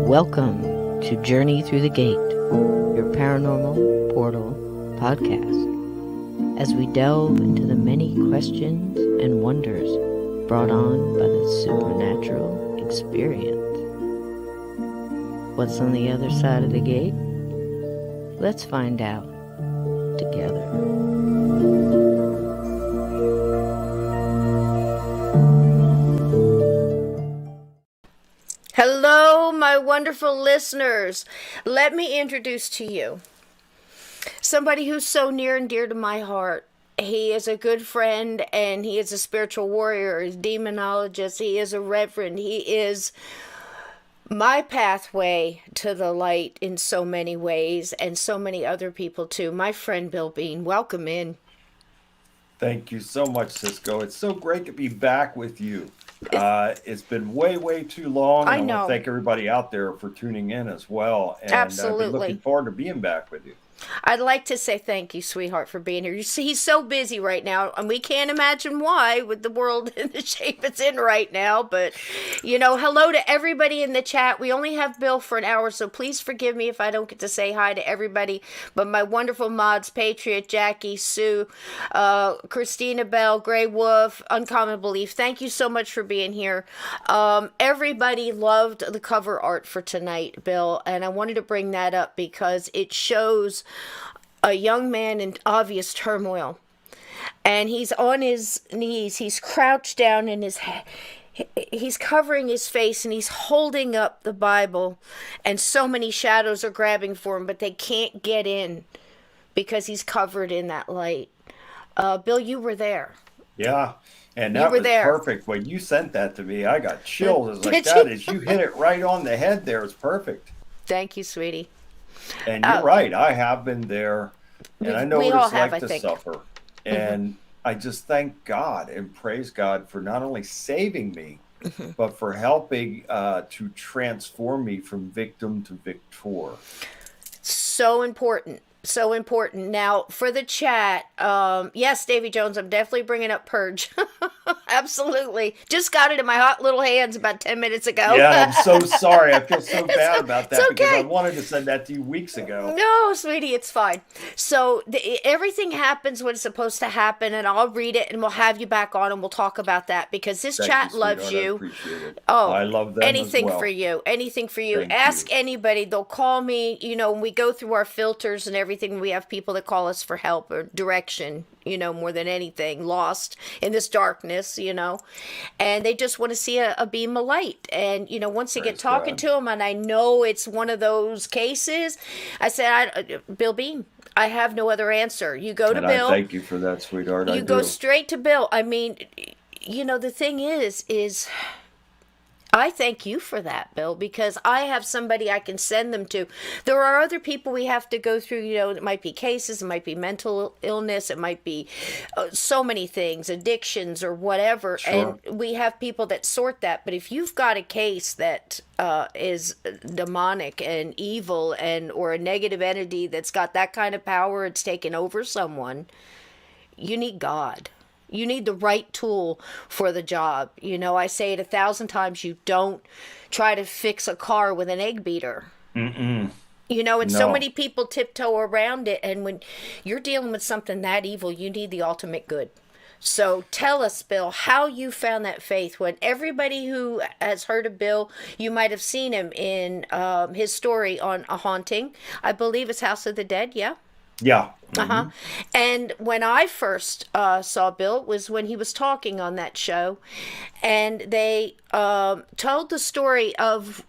Welcome to Journey Through the Gate, your paranormal portal podcast, as we delve into the many questions and wonders brought on by the supernatural experience. What's on the other side of the gate? Let's find out together. Hello, my wonderful listeners. Let me introduce to you somebody who's so near and dear to my heart. He is a good friend, and he is a spiritual warrior, he's a demonologist, he is a reverend, he is my pathway to the light in so many ways, and so many other people too. My friend Bill Bean, welcome in. Thank you so much, Cisco. It's so great to be back with you. It's been way too long. I want know. to thank everybody out there for tuning in as well. And Absolutely. I've been looking forward to being back with you. I'd like to say thank you, sweetheart, for being here. You see, he's so busy right now, and we can't imagine why with the world in the shape it's in right now. But, you know, hello to everybody in the chat. We only have Bill for an hour, so please forgive me if I don't get to say hi to everybody. But my wonderful mods, Patriot, Jackie, Sue, Christina Bell, Grey Wolf, Uncommon Belief, thank you so much for being here. Everybody loved the cover art for tonight, Bill, and I wanted to bring that up because it shows a young man in obvious turmoil, and he's on his knees, he's crouched down in his head, he's covering his face, and he's holding up the Bible, and so many shadows are grabbing for him, but they can't get in because he's covered in that light. Bill, you were there. Yeah, and that was perfect. When you sent that to me, I got chills. It was like, that is, you hit it right on the head there. It's perfect. Thank you, sweetie. And you're right. I have been there, and I know what it's like to suffer. And I just thank God and praise God for not only saving me, but for helping to transform me from victim to victor. So important. So important. Now, for the chat, yes, Davy Jones, I'm definitely bringing up Purge. Absolutely. Just got it in my hot little hands about 10 minutes ago. Yeah, I'm so sorry. I feel so bad about that because I wanted to send that to you weeks ago. No, sweetie, it's fine. So everything happens when it's supposed to happen, and I'll read it, and we'll have you back on, and we'll talk about that because this chat loves you. I appreciate it. Oh, I love them anything as well. for you. Anything for you. Thank Ask you. anybody. They'll call me. You know, when we go through our filters and everything, we have people that call us for help or direction, you know, more than anything, lost in this darkness, you know, and they just want to see a beam of light. And, you know, once they get talking to them, and I know it's one of those cases, I said, Bill Beam, I have no other answer. You go to Bill. Thank you for that, sweetheart. You go straight to Bill. I mean, you know, the thing is I thank you for that, Bill, because I have somebody I can send them to. There are other people we have to go through, you know, it might be cases, it might be mental illness, it might be so many things, addictions or whatever, Sure. and we have people that sort that. But if you've got a case that is demonic and evil and or a negative entity that's got that kind of power, it's taken over someone, you need God. You need the right tool for the job. You know, I say it 1,000 times, you don't try to fix a car with an egg beater. Mm-mm. You know, and No. so many people tiptoe around it. And when you're dealing with something that evil, you need the ultimate good. So tell us, Bill, how you found that faith when everybody who has heard of Bill, you might have seen him in his story on A Haunting. I believe it's House of the Dead, yeah? Yeah. Uh-huh. And when I first saw Bill was when he was talking on that show, and they told the story of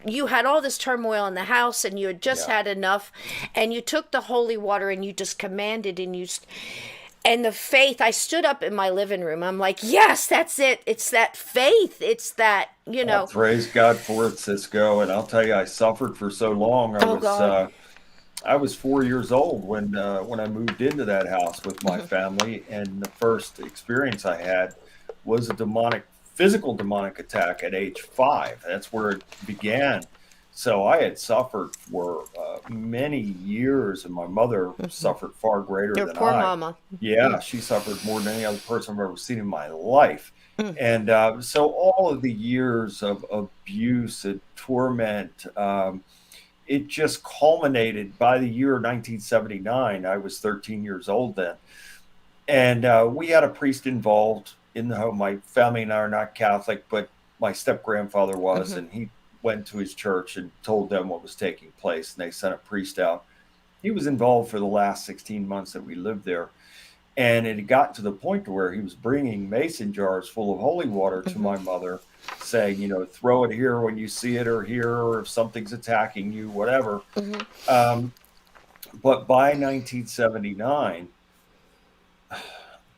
you had all this turmoil in the house, and you had just had enough, and you took the holy water and you just commanded, and the faith. I stood up in my living room. I'm like, yes, that's it. It's that faith. It's that, you know. Well, praise God for it, Cisco. And I'll tell you, I suffered for so long. I was 4 years old when I moved into that house with my family, and the first experience I had was a demonic physical demonic attack at age 5. That's where it began. So I had suffered for many years, and my mother suffered far greater Your than poor I. mama. Yeah, she suffered more than any other person I've ever seen in my life. And so all of the years of abuse and torment, it just culminated by the year 1979. I was 13 years old then. And we had a priest involved in the home. My family and I are not Catholic, but my step grandfather was, and he went to his church and told them what was taking place, and they sent a priest out. He was involved for the last 16 months that we lived there. And it got to the point to where he was bringing mason jars full of holy water to my mother, saying, throw it here when you see it, or here, or if something's attacking you, whatever. But by 1979,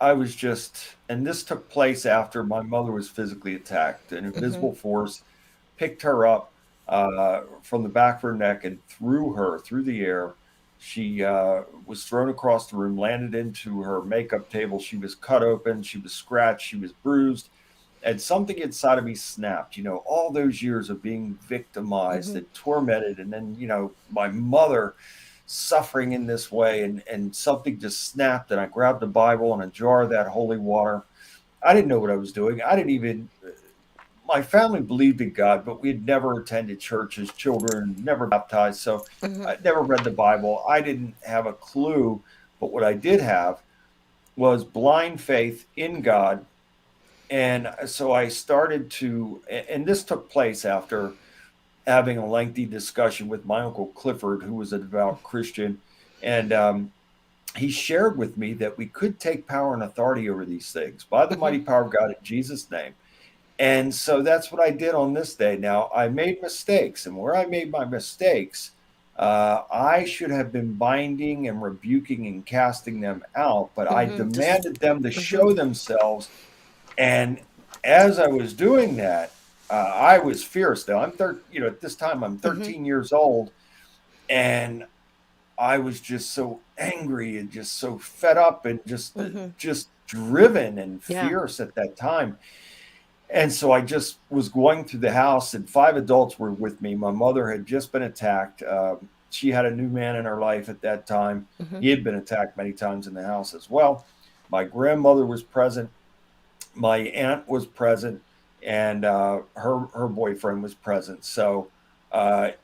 I was just, and this took place after my mother was physically attacked. An invisible force picked her up from the back of her neck and threw her through the air. She was thrown across the room, landed into her makeup table. She was cut open. She was scratched. She was bruised. And something inside of me snapped. All those years of being victimized and tormented. And then, my mother suffering in this way. And something just snapped. And I grabbed the Bible and a jar of that holy water. I didn't know what I was doing. My family believed in God, but we had never attended church as children, never baptized. So I never read the Bible. I didn't have a clue. But what I did have was blind faith in God. And so I started to, and this took place after having a lengthy discussion with my Uncle Clifford, who was a devout Christian. And he shared with me that we could take power and authority over these things by the mighty power of God in Jesus' name. And so that's what I did on this day. Now, I made mistakes, and where I made my mistakes, I should have been binding and rebuking and casting them out, but I demanded them to show themselves. And as I was doing that, I was fierce. Now, at this time, I'm 13 years old, and I was just so angry and just so fed up and just driven and fierce at that time. And so I just was going through the house, and 5 adults were with me. My mother had just been attacked. She had a new man in her life at that time. He had been attacked many times in the house as well. My grandmother was present. My aunt was present, and her boyfriend was present. So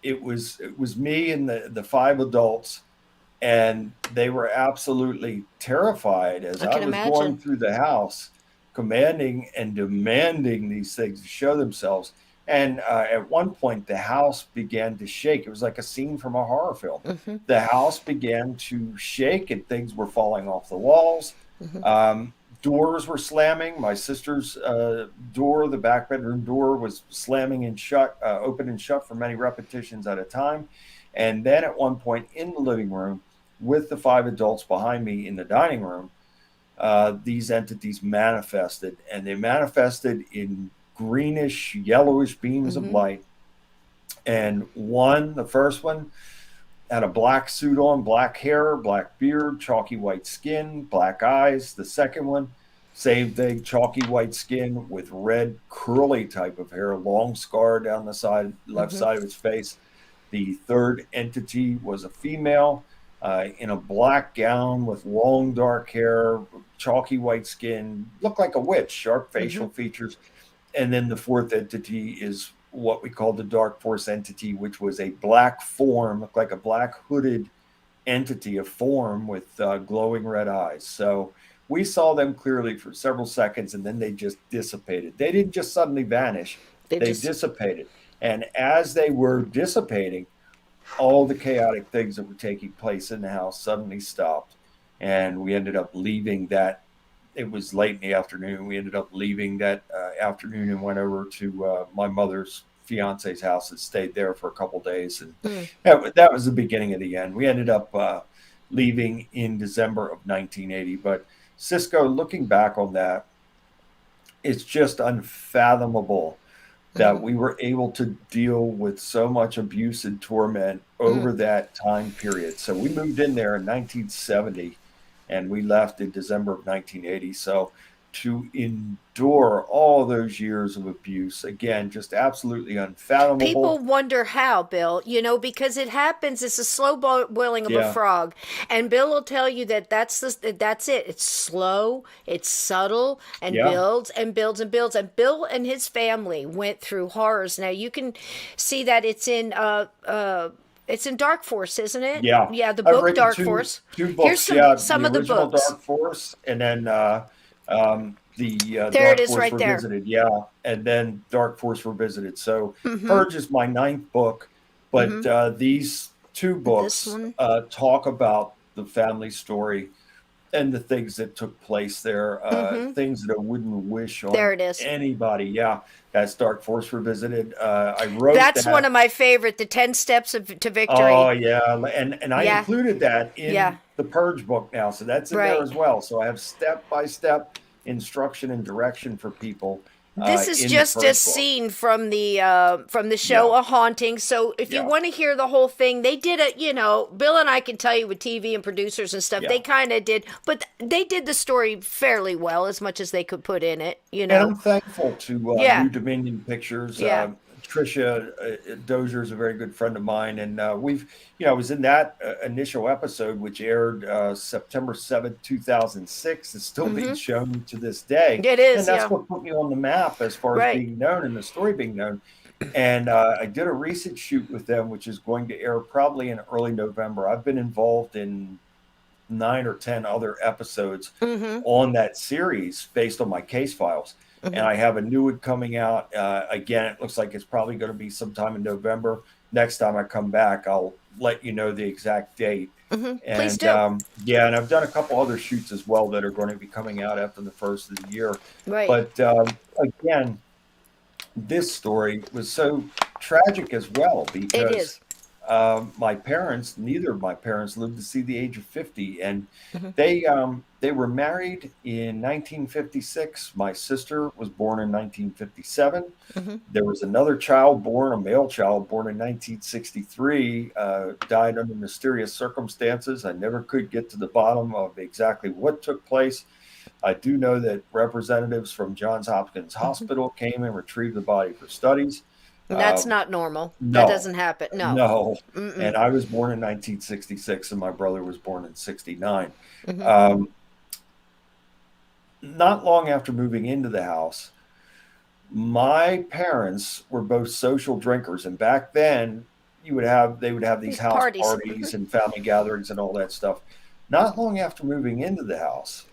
it was me and the 5 adults, and they were absolutely terrified as I was going through the house, commanding and demanding these things to show themselves. And at one point, the house began to shake. It was like a scene from a horror film. The house began to shake, and things were falling off the walls. Doors were slamming. My sister's door, the back bedroom door, was slamming and shut, open and shut for many repetitions at a time. And then at one point in the living room, with the 5 adults behind me in the dining room, these entities manifested, and they manifested in greenish, yellowish beams of light. And the first one, had a black suit on, black hair, black beard, chalky white skin, black eyes. The second one, same thing, chalky white skin with red curly type of hair, long scar down the side, left side of its face. The third entity was a female, in a black gown with long dark hair, chalky white skin, looked like a witch, sharp facial features. And then the fourth entity is what we call the dark force entity, which was a black form, looked like a black hooded entity, a form with glowing red eyes. So we saw them clearly for several seconds, and then they just dissipated. They didn't just suddenly vanish. They dissipated. And as they were dissipating, all the chaotic things that were taking place in the house suddenly stopped. And we ended up leaving that. It was late in the afternoon. We ended up leaving that afternoon and went over to my mother's fiance's house and stayed there for a couple of days. And that was the beginning of the end. We ended up leaving in December of 1980. But Cisco, looking back on that, it's just unfathomable that we were able to deal with so much abuse and torment over that time period. So we moved in there in 1970, and we left in December of 1980. So to endure all those years of abuse. Again, just absolutely unfathomable. People wonder how, Bill, because it happens. It's a slow boiling of a frog. And Bill will tell you that that's it. It's slow, it's subtle, and builds and builds and builds. And Bill and his family went through horrors. Now you can see that it's in Dark Force, isn't it? Yeah. Yeah, the book Dark Force. Two books. Here's some of the books. Dark Force, and then the there Dark it is, Force right Revisited. there. Yeah, and then Dark Force Revisited. So Purge is my 9th book, but these 2 books talk about the family story and the things that took place there, things that I wouldn't wish on anybody. Yeah, that's Dark Force Revisited. I wrote that's one of my favorite, the 10 Steps to Victory. Oh, yeah, and I included that in the Purge book now, so that's in there as well. So I have step-by-step instruction and direction for people. This is just a scene from the show A Haunting. So if you want to hear the whole thing, they did it, Bill and I can tell you with TV and producers and stuff, they kind of did, but they did the story fairly well, as much as they could put in it, And I'm thankful to New Dominion Pictures. Tricia Dozier is a very good friend of mine, and I was in that initial episode, which aired September 7th, 2006. It's still being shown to this day. It is, and that's what put me on the map as far as being known and the story being known. And I did a recent shoot with them, which is going to air probably in early November. I've been involved in 9 or 10 other episodes on that series based on my case files. And I have a new one coming out. Again, it looks like it's probably going to be sometime in November. Next time I come back, I'll let you know the exact date. And, please do. And I've done a couple other shoots as well that are going to be coming out after the first of the year. Right. But again, this story was so tragic as well because it is. Neither of my parents lived to see the age of 50, and they were married in 1956. My sister was born in 1957. There was another child born, a male child born in 1963, died under mysterious circumstances. I never could get to the bottom of exactly what took place. I do know that representatives from Johns Hopkins Hospital came and retrieved the body for studies. That's not normal. No, that doesn't happen. No. And I was born in 1966, and my brother was born in 69. Not long after moving into the house, my parents were both social drinkers, and back then they would have these house parties and family gatherings and all that stuff. Not long after moving into the house,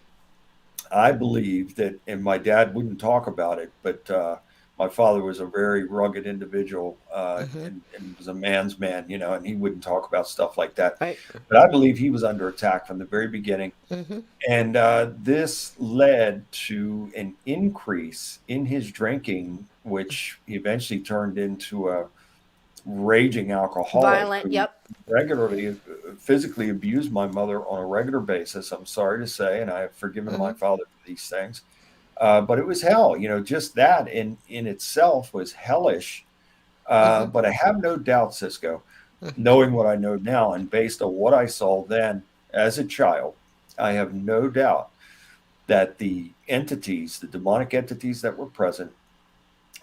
I believe that, and my dad wouldn't talk about it, but my father was a very rugged individual and was a man's man, and he wouldn't talk about stuff like that. Right. But I believe he was under attack from the very beginning. And this led to an increase in his drinking, which eventually turned into a raging alcoholic. Violent, Regularly physically abused my mother on a regular basis. I'm sorry to say, and I have forgiven my father for these things. But it was hell, just that in itself was hellish. But I have no doubt, Cisco, knowing what I know now and based on what I saw then as a child, I have no doubt that the demonic entities that were present,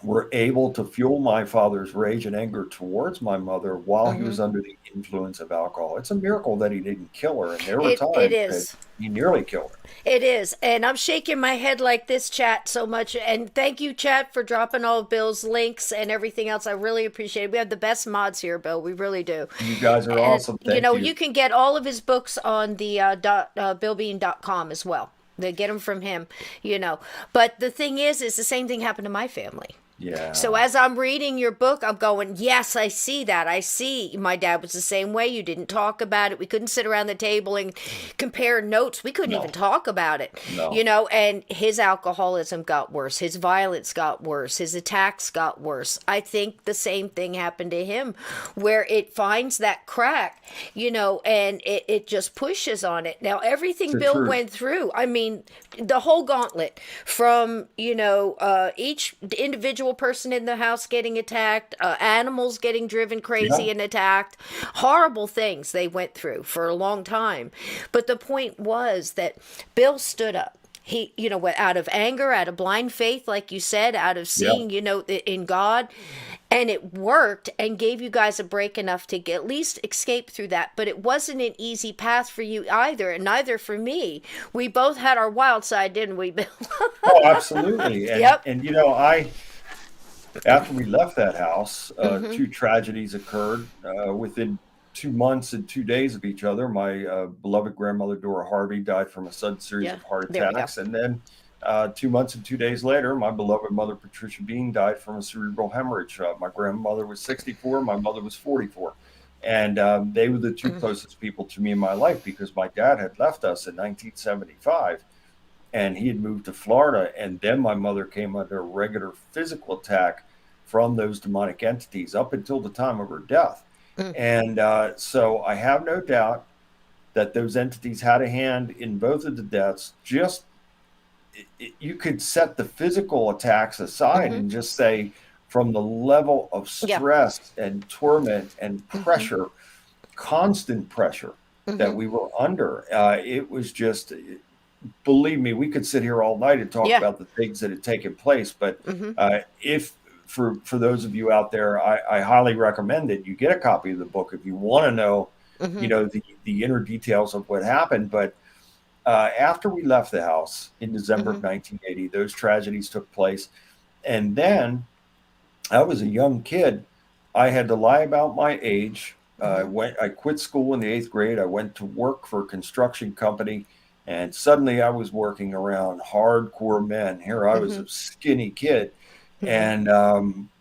were able to fuel my father's rage and anger towards my mother while he was under the influence of alcohol. It's a miracle that he didn't kill her. And there were times that he nearly killed her. It is. And I'm shaking my head like this, chat, so much. And thank you, chat, for dropping all of Bill's links and everything else. I really appreciate it. We have the best mods here, Bill. We really do. You guys are awesome. Thank you. You can get all of his books on the billbean.com as well. They get them from him, But the thing is the same thing happened to my family. Yeah. So as I'm reading your book, I'm going, yes, I see that. I see my dad was the same way. You didn't talk about it. We couldn't sit around the table and compare notes. We couldn't even talk about it, and his alcoholism got worse. His violence got worse. His attacks got worse. I think the same thing happened to him where it finds that crack, and it just pushes on it. Now, everything Bill went through, I mean, the whole gauntlet from, each individual person in the house getting attacked, animals getting driven crazy and attacked, horrible things they went through for a long time. But the point was that Bill stood up. he, out of anger, out of blind faith, like you said, out of Yeah. seeing, in God. And it worked and gave you guys a break enough to at least escape through that. But it wasn't an easy path for you either, and neither for me. We both had our wild side, didn't we, Bill? Oh, absolutely. Yep. And after we left that house, two tragedies occurred within 2 months and 2 days of each other. My beloved grandmother, Dora Harvey, died from a sudden series of heart attacks. And then 2 months and 2 days later, my beloved mother, Patricia Bean, died from a cerebral hemorrhage. My grandmother was 64. My mother was 44. And they were the two closest people to me in my life because my dad had left us in 1975. And he had moved to Florida. And then my mother came under a regular physical attack from those demonic entities up until the time of her death. And so I have no doubt that those entities had a hand in both of the deaths. Just you could set the physical attacks aside and just say, from the level of stress and torment and pressure, constant pressure that we were under, it was just, believe me, we could sit here all night and talk about the things that had taken place. But if for those of you out there, I highly recommend that you get a copy of the book if you want to know, the inner details of what happened. But after we left the house in December of 1980, those tragedies took place. And then I was a young kid. I had to lie about my age. I quit school in the 8th grade. I went to work for a construction company. And suddenly I was working around hardcore men. Here I was a skinny kid. And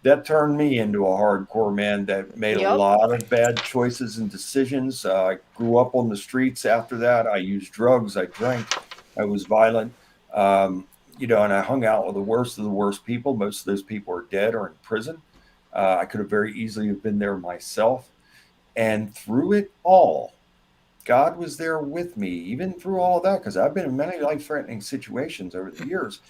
that turned me into a hardcore man that made a lot of bad choices and decisions. I grew up on the streets after that. I used drugs. I drank. I was violent. And I hung out with the worst of the worst people. Most of those people are dead or in prison. I could have very easily have been there myself. And through it all, God was there with me, even through all of that, because I've been in many life-threatening situations over the years.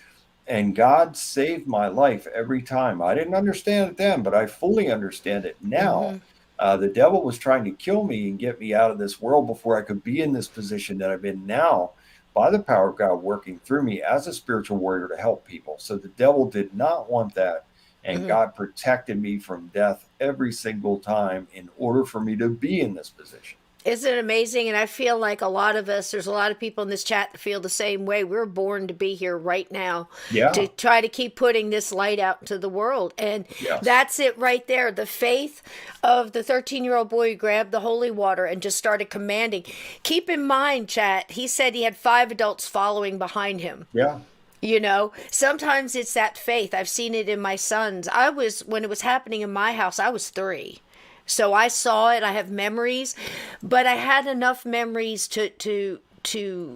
And God saved my life every time. I didn't understand it then, but I fully understand it now. The devil was trying to kill me and get me out of this world before I could be in this position that I'm in now, by the power of God working through me as a spiritual warrior to help people. So the devil did not want that. And God protected me from death every single time in order for me to be in this position. Isn't it amazing? And I feel like a lot of us, there's a lot of people in this chat that feel the same way. We're born to be here right now to try to keep putting this light out into the world. And that's it right there. The faith of the 13-year-old boy who grabbed the holy water and just started commanding. Keep in mind, chat, he said he had 5 adults following behind him. Yeah. Sometimes it's that faith. I've seen it in my sons. When it was happening in my house, I was 3. So I saw it. I have memories, but I had enough memories to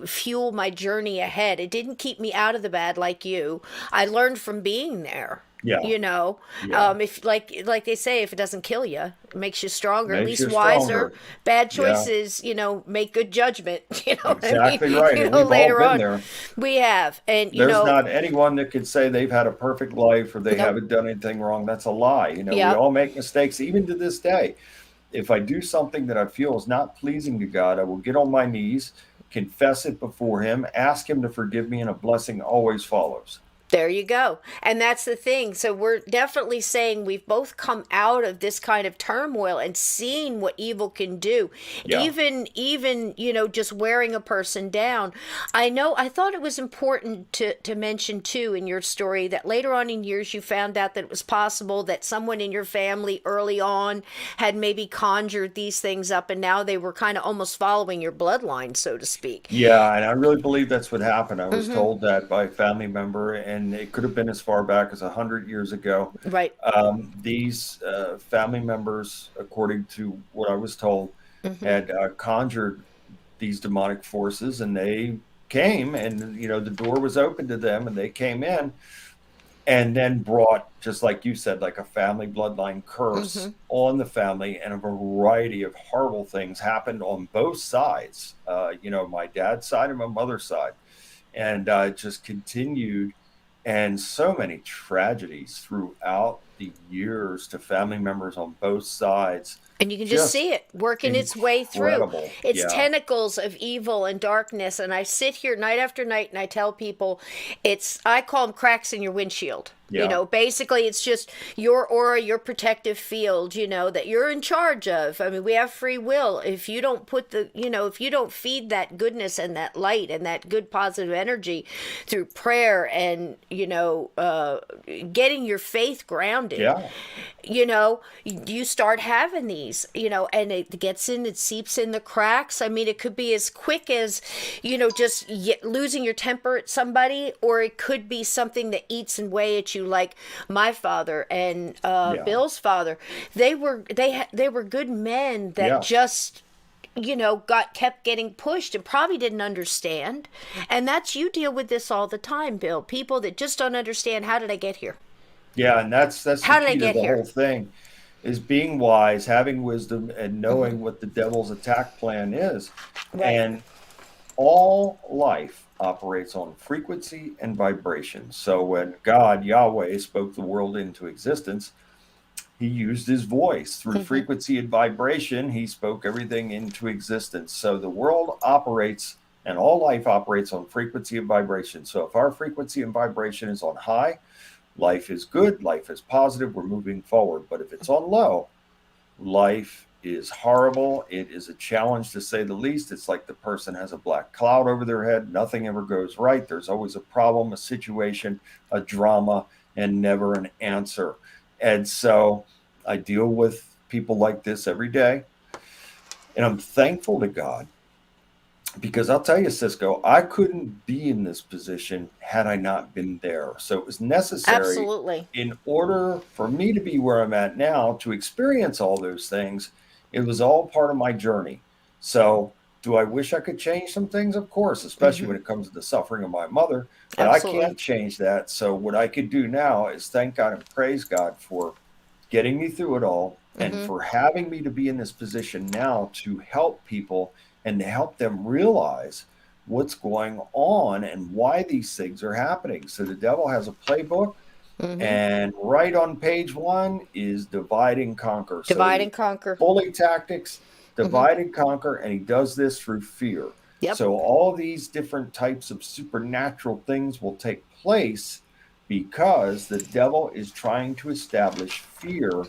fuel my journey ahead. It didn't keep me out of the bad like you. I learned from being there. If like they say, if it doesn't kill you, it makes you stronger, at least wiser. Bad choices, make good judgment. Exactly right. And we've later all been on, there. We have, and there's not anyone that could say they've had a perfect life or they haven't done anything wrong. That's a lie. We all make mistakes, even to this day. If I do something that I feel is not pleasing to God, I will get on my knees, confess it before Him, ask Him to forgive me, and a blessing always follows. There you go. And that's the thing. So we're definitely saying we've both come out of this kind of turmoil and seen what evil can do. Yeah. Even, just wearing a person down. I thought it was important to mention too in your story that later on in years you found out that it was possible that someone in your family early on had maybe conjured these things up and now they were kind of almost following your bloodline, so to speak. Yeah, and I really believe that's what happened. I was told that by a family member, and it could have been as far back as 100 years ago. Right. These family members, according to what I was told, had conjured these demonic forces, and they came, and the door was open to them, and they came in, and then brought, just like you said, like a family bloodline curse on the family, and a variety of horrible things happened on both sides. My dad's side and my mother's side, and it just continued. And so many tragedies throughout 50 years to family members on both sides. And you can just see it working its way through. It's tentacles of evil and darkness. And I sit here night after night and I tell people I call them cracks in your windshield. Yeah. You know, basically it's just your aura, your protective field, you know, that you're in charge of. I mean, we have free will. If you don't if you don't feed that goodness and that light and that good positive energy through prayer and, getting your faith grounded, you start having these, and it seeps in the cracks. I mean, it could be as quick as, just losing your temper at somebody, or it could be something that eats away at you, like my father and Bill's father. They were good men that just kept getting pushed and probably didn't understand. And you deal with this all the time, Bill. People that just don't understand, how did I get here? Yeah, and that's the key to the whole thing, is being wise, having wisdom, and knowing what the devil's attack plan is. Right. And all life operates on frequency and vibration. So when God, Yahweh, spoke the world into existence, he used his voice through frequency and vibration. He spoke everything into existence. So the world operates, and all life operates on frequency and vibration. So if our frequency and vibration is on high, life is good, life is positive, we're moving forward. But if it's on low, life is horrible. It is a challenge, to say the least. It's like the person has a black cloud over their head. Nothing ever goes right. There's always a problem, a situation, a drama, and never an answer. And so I deal with people like this every day. And I'm thankful to God, because I'll tell you, Cisco, I couldn't be in this position had I not been there. So it was necessary, in order for me to be where I'm at now, to experience all those things. It was all part of my journey. So do I wish I could change some things? Of course, especially when it comes to the suffering of my mother. But I can't change that. So what I could do now is thank God and praise God for getting me through it all, and for having me to be in this position now to help people and to help them realize what's going on and why these things are happening. So the devil has a playbook, and right on page 1 is divide and conquer. Divide and conquer. Bully tactics, divide and conquer, and he does this through fear. Yep. So all these different types of supernatural things will take place because the devil is trying to establish fear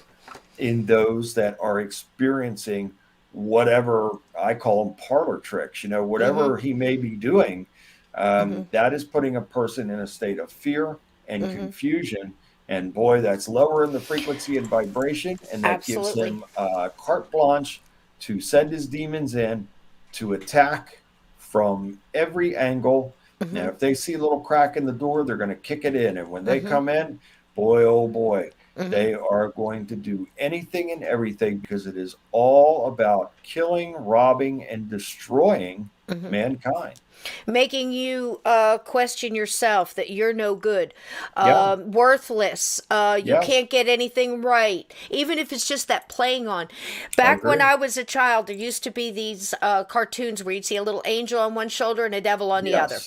in those that are experiencing whatever I call them parlor tricks, whatever he may be doing. That is putting a person in a state of fear and confusion. And boy, that's lower in the frequency and vibration. And that gives him carte blanche to send his demons in to attack from every angle. Now, if they see a little crack in the door, they're going to kick it in. And when they come in, boy, oh boy, they are going to do anything and everything, because it is all about killing, robbing, and destroying mankind. Making you question yourself, that you're no good, worthless, you can't get anything right, even if it's just that playing on. Back when I was a child, there used to be these cartoons where you'd see a little angel on one shoulder and a devil on the other.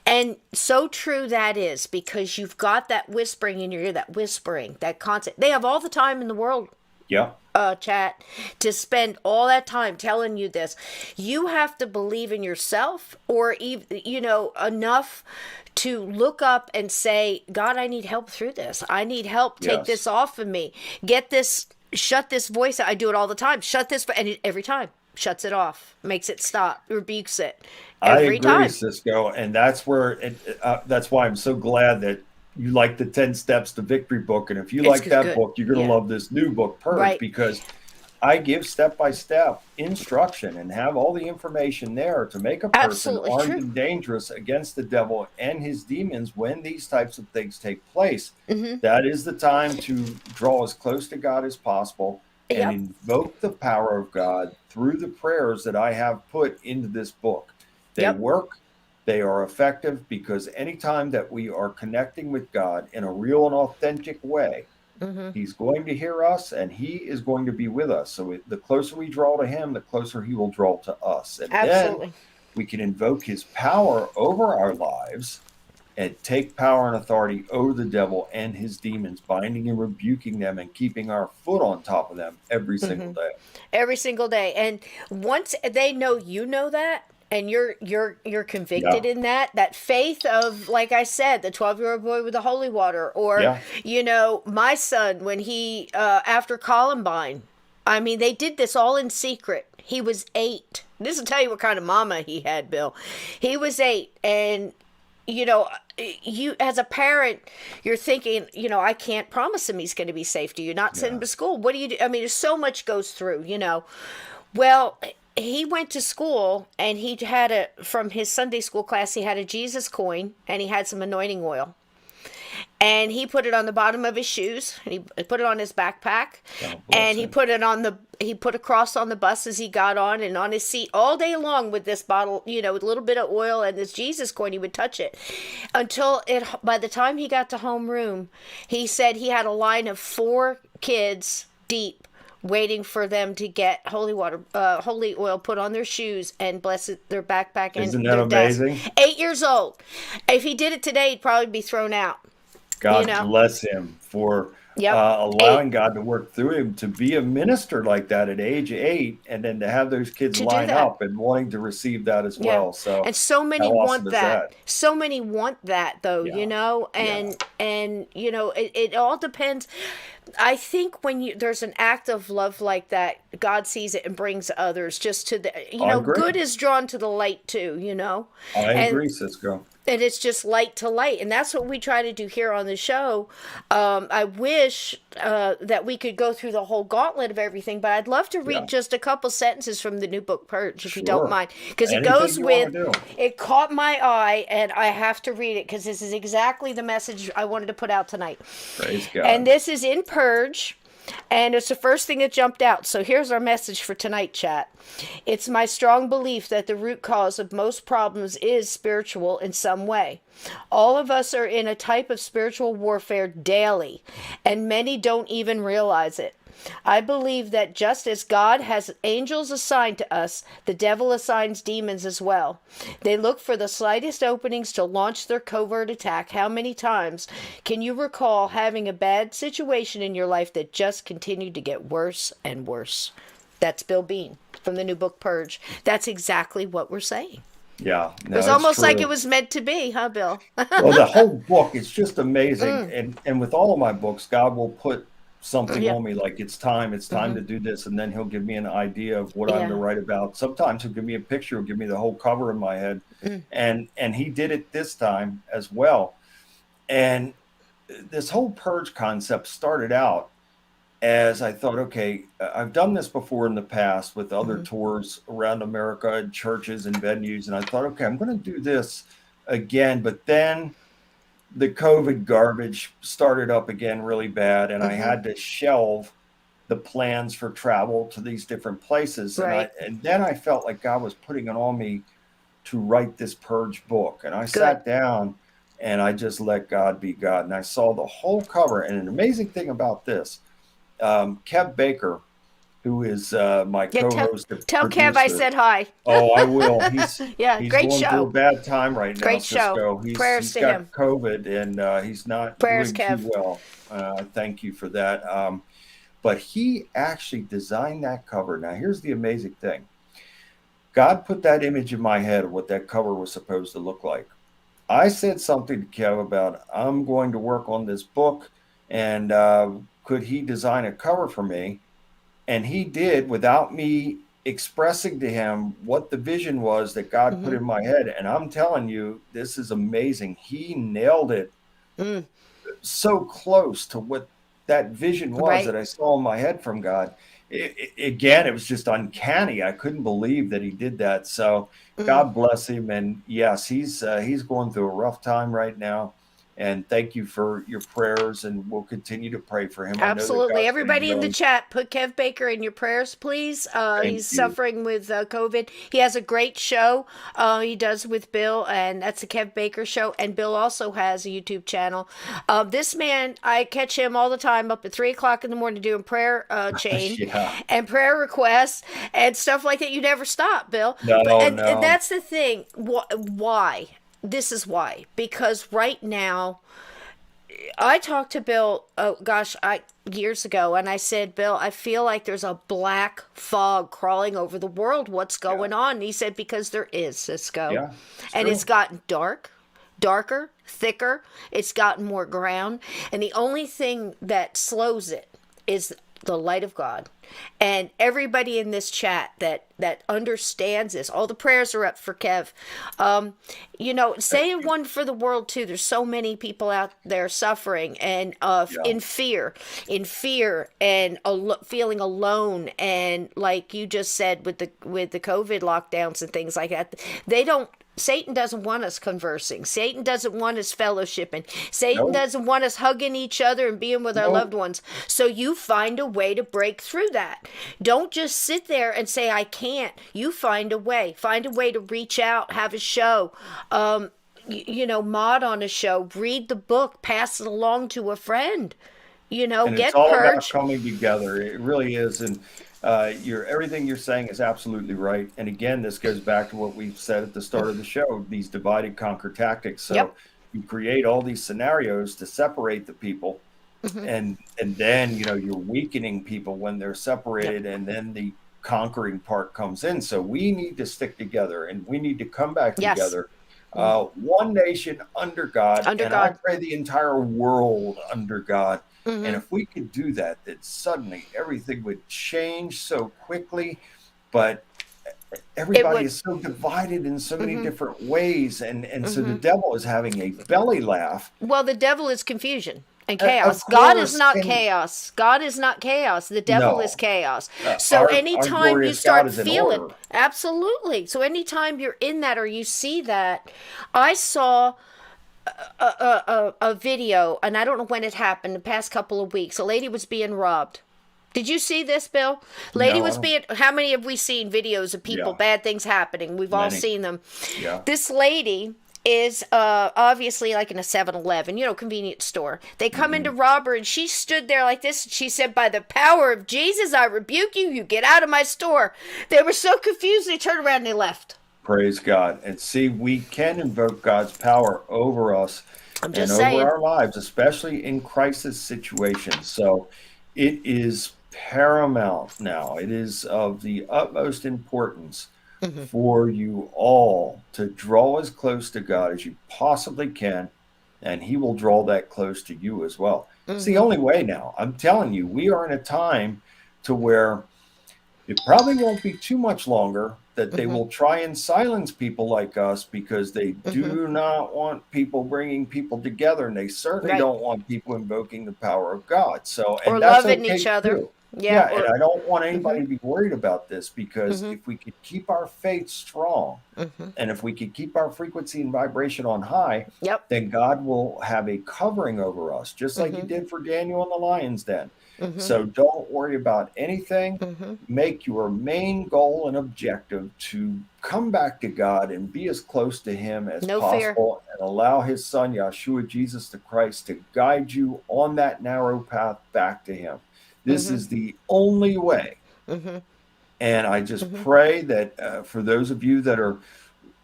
And so true that is, because you've got that whispering in your ear, that constant. They have all the time in the world, chat, to spend all that time telling you this. You have to believe in yourself, or enough to look up and say, God, I need help through this. I need help. Take this off of me. Shut this voice. I do it all the time. Shut this, and every time shuts it off, makes it stop, rebukes it. I agree, Cisco, and that's where that's why I'm so glad that you like the 10 Steps to Victory book. And if you like that book, you're going to love this new book, Purge, because I give step-by-step instruction and have all the information there to make a person armed and dangerous against the devil and his demons when these types of things take place. That is the time to draw as close to God as possible and invoke the power of God through the prayers that I have put into this book. They work. They are effective, because anytime that we are connecting with God in a real and authentic way, he's going to hear us, and he is going to be with us. So the closer we draw to him, the closer he will draw to us. And then we can invoke his power over our lives and take power and authority over the devil and his demons, binding and rebuking them and keeping our foot on top of them every single day. Every single day. And once they know you know that, and you're convicted in that faith of, like I said, the 12-year-old boy with the holy water, or my son when he after Columbine, I mean, they did this all in secret. He was 8. This will tell you what kind of mama he had, Bill. He was 8, and you as a parent, you're thinking, I can't promise him he's going to be safe. Do you not send him to school? What do you do? I mean, there's so much goes through, Well, he went to school, and he had from his Sunday school class, he had a Jesus coin, and he had some anointing oil. And he put it on the bottom of his shoes, and he put it on his backpack, and he put a cross on the bus as he got on, and on his seat all day long with this bottle, with a little bit of oil and this Jesus coin. He would touch it until by the time he got to homeroom, he said he had a line of 4 kids deep waiting for them to get holy oil put on their shoes and bless their backpack and Isn't that amazing? Desk. 8 years old. If he did it today, he'd probably be thrown out. God bless him for allowing God to work through him to be a minister like that at age 8, and then to have those kids line up and wanting to receive that as well. So, and so many want that. So many want that, though. And it all depends. I think when there's an act of love like that, God sees it and brings others just to the, good is drawn to the light too, I agree, Cisco. And it's just light to light. And that's what we try to do here on the show. I wish that we could go through the whole gauntlet of everything, but I'd love to read just a couple sentences from the new book, Purge, if you don't mind. Because it goes with, it caught my eye, and I have to read it because this is exactly the message I wanted to put out tonight. Praise God. And this is in Purge. And it's the first thing that jumped out. So here's our message for tonight, chat. It's my strong belief that the root cause of most problems is spiritual in some way. All of us are in a type of spiritual warfare daily, and many don't even realize it. I believe that just as God has angels assigned to us, the devil assigns demons as well. They look for the slightest openings to launch their covert attack. How many times can you recall having a bad situation in your life that just continued to get worse and worse? That's Bill Bean from the new book, Purge. That's exactly what we're saying. Yeah. It was almost like it was meant to be, huh, Bill? Well, the whole book is just amazing. And with all of my books, God will put something on me, like it's time to do this, and then he'll give me an idea of what I'm to write about. Sometimes he'll give me a picture, he'll give me the whole cover in my head, and he did it this time as well. And this whole purge concept started out as I thought, okay, I've done this before in the past with other tours around America and churches and venues, and I thought, okay, I'm going to do this again, but then the COVID garbage started up again really bad, and I had to shelve the plans for travel to these different places. Right. And then I felt like God was putting it on me to write this Purge book. And I sat down and I just let God be God. And I saw the whole cover. And an amazing thing about this, Kev Baker, who is my co-host. Tell Kev I said hi. Oh, I will. He's great going show. through a bad time right now. Great Cisco. show. Prayers he's to got him. COVID, and he's not Prayers, doing Kev. too well. Thank you for that. But he actually designed that cover. Now, here's the amazing thing. God put that image in my head of what that cover was supposed to look like. I said something to Kev about, I'm going to work on this book, and could he design a cover for me? And he did, without me expressing to him what the vision was that God put in my head. And I'm telling you, this is amazing. He nailed it so close to what that vision was that I saw in my head from God. Again, it was just uncanny. I couldn't believe that he did that. So God bless him. And yes, he's going through a rough time right now. And thank you for your prayers, and we'll continue to pray for him. Absolutely. Everybody in the chat, put Kev Baker in your prayers, please. He's suffering with COVID. He has a great show he does with Bill, and that's the Kev Baker Show. And Bill also has a YouTube channel. This man, I catch him all the time up at 3 o'clock in the morning doing prayer chain and prayer requests and stuff like that. You never stop, Bill. No. And that's the thing. Why? this is why. Because right now, I talked to Bill, years ago, and I said, Bill, I feel like there's a black fog crawling over the world. What's going on? And he said, because there is, Cisco. Yeah, and true. It's gotten darker, thicker. It's gotten more ground. And the only thing that slows it is the light of God. And everybody in this chat that understands this, all the prayers are up for Kev. Say one for the world too. There's so many people out there suffering and in fear and feeling alone. And like you just said with the COVID lockdowns and things like that, Satan doesn't want us conversing. Satan doesn't want us fellowshipping. Satan doesn't want us hugging each other and being with our loved ones. So you find a way to break through that. Don't just sit there and say, I can't. You find a way. Find a way to reach out, have a show, mod on a show, read the book, pass it along to a friend, and get it's all purged. about coming together. It really is. And everything you're saying is absolutely right. And again, this goes back to what we've said at the start of the show, these divide and conquer tactics. So you create all these scenarios to separate the people. And then, you're weakening people when they're separated, and then the conquering part comes in. So we need to stick together, and we need to come back together. One nation under God. I pray the entire world under God. And if we could do that, then suddenly everything would change so quickly. But everybody is so divided in so many different ways. And so the devil is having a belly laugh. Well, the devil is confusion and chaos. God is not chaos. God is not chaos. The devil is chaos. So anytime you start feeling, absolutely. So anytime you're in that or you see that, I saw a video, and I don't know when it happened, the past couple of weeks. A lady was being robbed. Did you see this, Bill? How many have we seen videos of people, bad things happening? We've all seen them. Yeah. This lady is obviously like in a 7-Eleven, convenience store. They come in to rob her, and she stood there like this. She said, by the power of Jesus, I rebuke you. You get out of my store. They were so confused, they turned around and they left. Praise God. And see, we can invoke God's power over us and over our lives, especially in crisis situations. So it is paramount now. It is of the utmost importance for you all to draw as close to God as you possibly can, and he will draw that close to you as well. It's the only way now. I'm telling you, we are in a time to where it probably won't be too much longer that they will try and silence people like us, because they do not want people bringing people together, and they certainly don't want people invoking the power of God. So, and or that's loving okay each other. Too. And I don't want anybody to be worried about this, because if we could keep our faith strong, and if we could keep our frequency and vibration on high, then God will have a covering over us, just like he did for Daniel in the lion's den. So don't worry about anything. Make your main goal and objective to come back to God and be as close to him as possible, and allow his son, Yeshua, Jesus the Christ, to guide you on that narrow path back to him. This is the only way. And I just pray that for those of you that are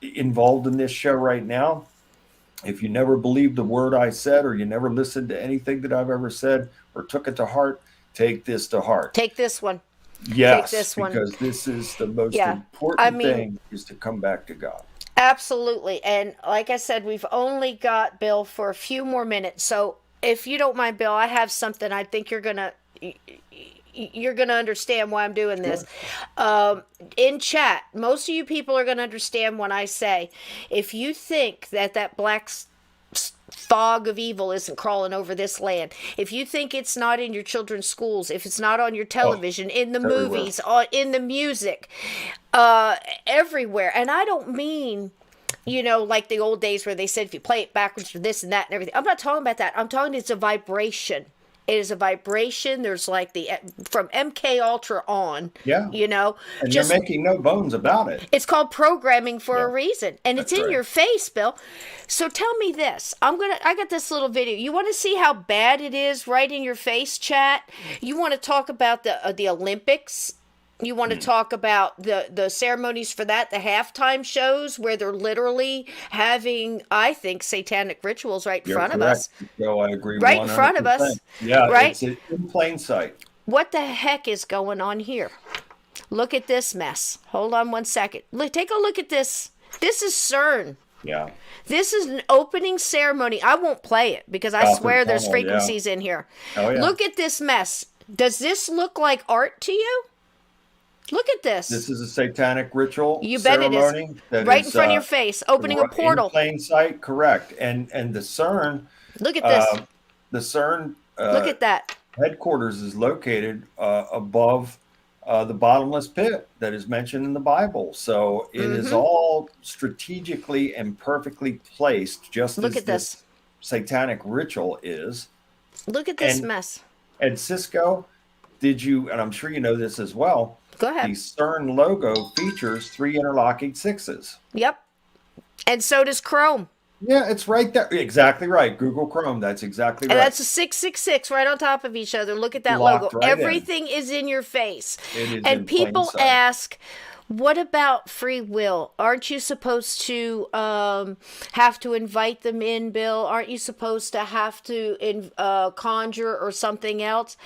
involved in this show right now, if you never believed the word I said, or you never listened to anything that I've ever said or took it to heart, take this to heart. Take this one. Yes, take this one. Because this is the most important thing, is to come back to God. Absolutely. And like I said, we've only got Bill for a few more minutes. So if you don't mind, Bill, I have something I think you're going to understand why I'm doing this. In chat, most of you people are going to understand when I say, if you think that black fog of evil isn't crawling over this land, if you think it's not in your children's schools, if it's not on your television, in the movies, in the music, everywhere. And I don't mean, like the old days where they said if you play it backwards for this and that and everything. I'm not talking about that. I'm talking it's a vibration. It is a vibration. There's like from MK Ultra on, and you're making no bones about it. It's called programming for a reason, and it's in your face, Bill. So tell me this. I got this little video. You want to see how bad it is right in your face, chat? You want to talk about the Olympics You want to talk about the ceremonies for that, the halftime shows where they're literally having, I think, satanic rituals right in front of us. So I agree Right in front of 100%. us. Yeah, Right? it's in plain sight. What the heck is going on here? Look at this mess. Hold on one second. Take a look at this. This is CERN. Yeah. This is an opening ceremony. I won't play it because I swear there's frequencies in here. Oh, yeah. Look at this mess. Does this look like art to you? Look at this. This is a satanic ritual You bet it is. Right in front of your face, opening a portal. In plain sight, correct. And the CERN. Look at this. The CERN. Look at that. Headquarters is located above the bottomless pit that is mentioned in the Bible. So it is all strategically and perfectly placed, just as this satanic ritual is. Look at this mess. And Cisco, did you, and I'm sure you know this as well, go ahead. The CERN logo features 3 interlocking 6s. Yep. And so does Chrome. Yeah, it's right there. Exactly right. Google Chrome. That's exactly right. And that's a 666 right on top of each other. Look at that logo. Right Everything is in your face. It is and people ask, what about free will? Aren't you supposed to have to invite them in, Bill? Aren't you supposed to have to conjure or something else?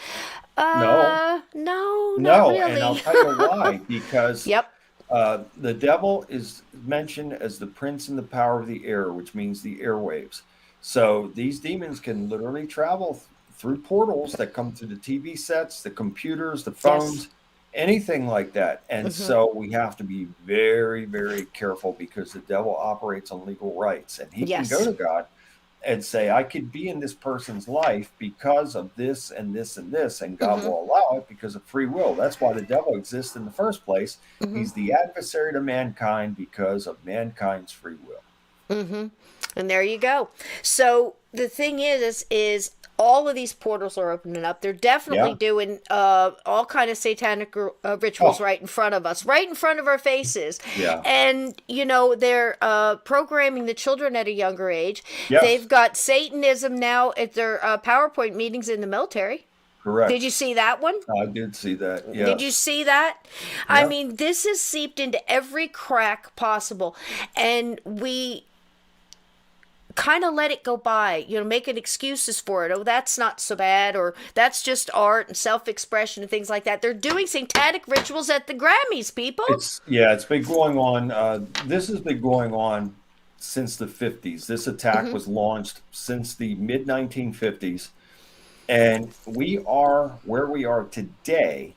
No, not really. And I'll tell you why. Because yep. The devil is mentioned as the prince and the power of the air, which means the airwaves. So these demons can literally travel through portals that come through the TV sets, the computers, the phones, anything like that. And so we have to be very, very careful because the devil operates on legal rights. And he can go to God and say, I could be in this person's life because of this and this and this, and God will allow it because of free will. That's why the devil exists in the first place. He's the adversary to mankind because of mankind's free will. And there you go. So the thing is all of these portals are opening up. They're definitely doing all kind of satanic rituals right in front of us, right in front of our faces. Yeah. And, they're programming the children at a younger age. Yes. They've got Satanism now at their PowerPoint meetings in the military. Correct. Did you see that one? I did see that, yeah. Did you see that? Yep. I mean, this is seeped into every crack possible. And we kind of let it go by, making excuses for it. Oh, that's not so bad, or that's just art and self-expression and things like that. They're doing satanic rituals at the Grammys, people. It's been going on. This has been going on since the 50s. This attack was launched since the mid-1950s. And we are where we are today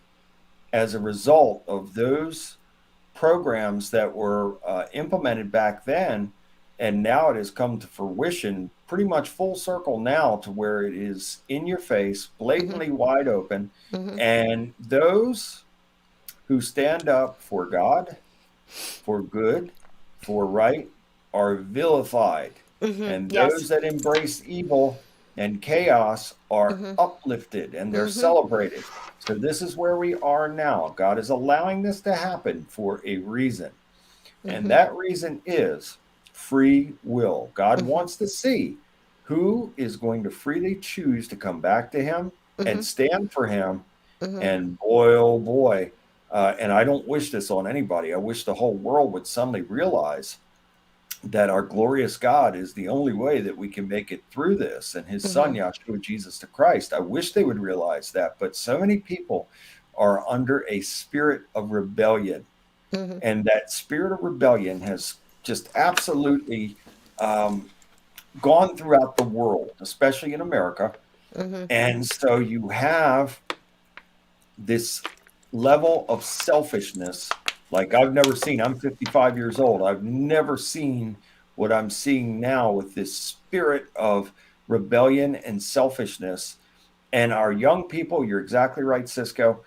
as a result of those programs that were implemented back then. And now it has come to fruition pretty much full circle now to where it is in your face, blatantly wide open. And those who stand up for God, for good, for right, are vilified. And those that embrace evil and chaos are uplifted and they're celebrated. So this is where we are now. God is allowing this to happen for a reason. And that reason is free will. God wants to see who is going to freely choose to come back to him and stand for him. And boy, oh boy, and I don't wish this on anybody. I wish the whole world would suddenly realize that our glorious God is the only way that we can make it through this, and his son, Yahshua Jesus the Christ. I wish they would realize that, but so many people are under a spirit of rebellion. And that spirit of rebellion has just absolutely gone throughout the world, especially in America. And so you have this level of selfishness like I've never seen. I'm 55 years old. I've never seen what I'm seeing now with this spirit of rebellion and selfishness. And our young people, you're exactly right, Cisco.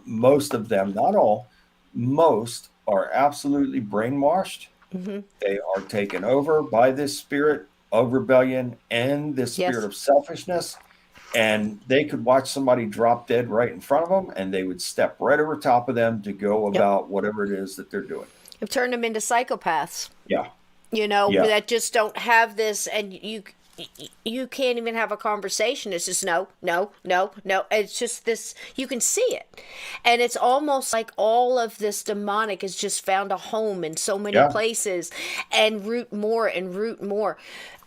Most of them, not all, most are absolutely brainwashed. They are taken over by this spirit of rebellion and this spirit of selfishness. And they could watch somebody drop dead right in front of them, and they would step right over top of them to go about whatever it is that they're doing. You've turned them into psychopaths. Yeah. That just don't have this. And you can't even have a conversation. It's just no, no, no, no. It's just this, you can see it. And it's almost like all of this demonic has just found a home in so many places and root more and root more.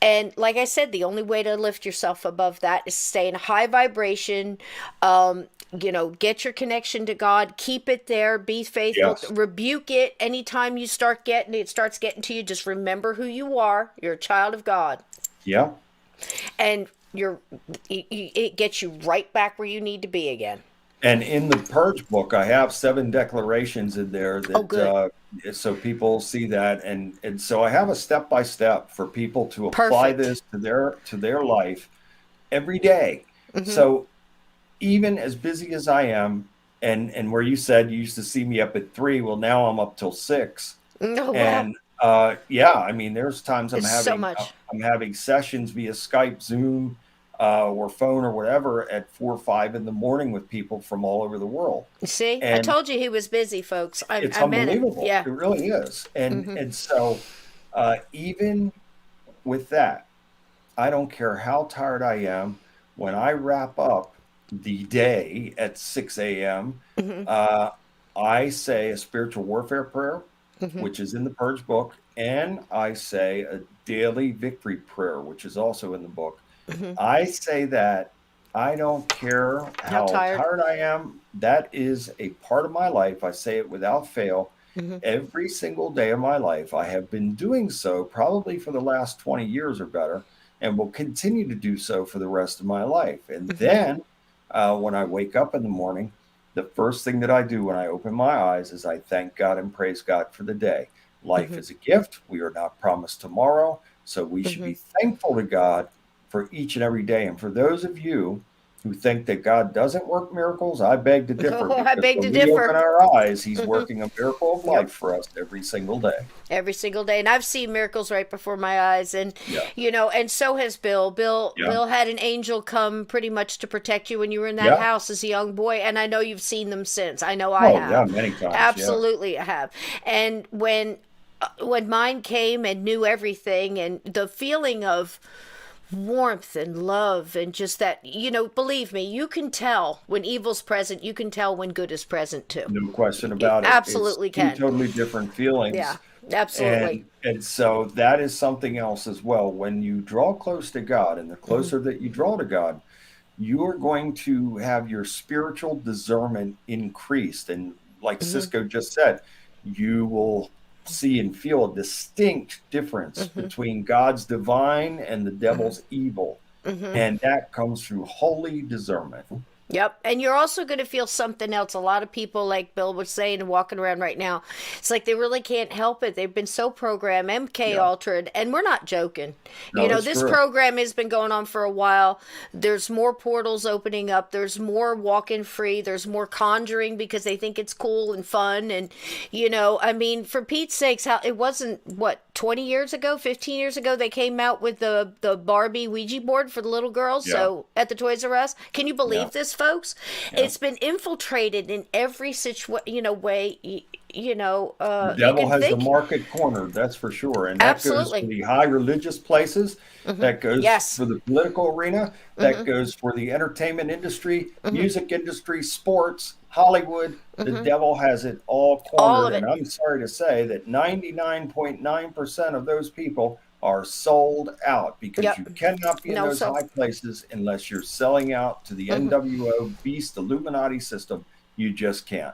And like I said, the only way to lift yourself above that is stay in a high vibration, get your connection to God, keep it there, be faithful, rebuke it anytime you start getting it starts getting to you. Just remember who you are. You're a child of God. Yeah. And it gets you right back where you need to be again. And in the Purge book, I have 7 declarations in there that so people see that, and so I have a step-by-step for people to apply this to their life every day. Mm-hmm. So even as busy as I am, and where you said you used to see me up at 3, well, now I'm up till 6. Oh, and wow. I mean, there's times I'm having sessions via Skype, Zoom, or phone or whatever at 4 or 5 in the morning with people from all over the world. See, and I told you he was busy, folks. It's unbelievable. Yeah. It really is. And so even with that, I don't care how tired I am. When I wrap up the day at 6 a.m., I say a spiritual warfare prayer, which is in the Purge book, and I say a daily victory prayer, which is also in the book. I say that I don't care how tired I am. That is a part of my life. I say it without fail. Every single day of my life. I have been doing so probably for the last 20 years or better, and will continue to do so for the rest of my life. And then when I wake up in the morning, the first thing that I do when I open my eyes is I thank God and praise God for the day. Life is a gift. We are not promised tomorrow. So we should be thankful to God for each and every day. And for those of you who think that God doesn't work miracles, I beg to differ. I beg to differ. When we open our eyes, he's working a miracle of life for us every single day. Every single day. And I've seen miracles right before my eyes. And, and so has Bill. Bill had an angel come pretty much to protect you when you were in that house as a young boy. And I know you've seen them since. I know I have. Yeah, many times. Absolutely, I have. And when mine came and knew everything, and the feeling of warmth and love and just that, believe me, you can tell when evil's present. You can tell when good is present too. No question about it. Absolutely can. Two totally different feelings. Yeah, absolutely. And so that is something else as well. When you draw close to God, and the closer that you draw to God, you are going to have your spiritual discernment increased. And like Cisco just said, you will see and feel a distinct difference between God's divine and the devil's evil. And that comes through holy discernment. Yep. And you're also going to feel something else. A lot of people, like Bill was saying, and walking around right now, it's like they really can't help it. They've been so programmed, MK altered, and we're not joking. No, this true. program has been going on for a while. There's more portals opening up. There's more walk-in free. There's more conjuring because they think it's cool and fun. And, for Pete's sakes, it wasn't, 20 years ago, 15 years ago, they came out with the Barbie Ouija board for the little girls. So at the Toys R Us, can you believe this, folks? It's been infiltrated in every way. The devil has the market cornered, that's for sure. And that goes for the high religious places, that goes for the political arena, that goes for the entertainment industry, music industry, sports, Hollywood. The devil has it all cornered. All of it. And I'm sorry to say that 99.9% of those people are sold out, because you cannot be in those high places unless you're selling out to the NWO beast Illuminati system. You just can't.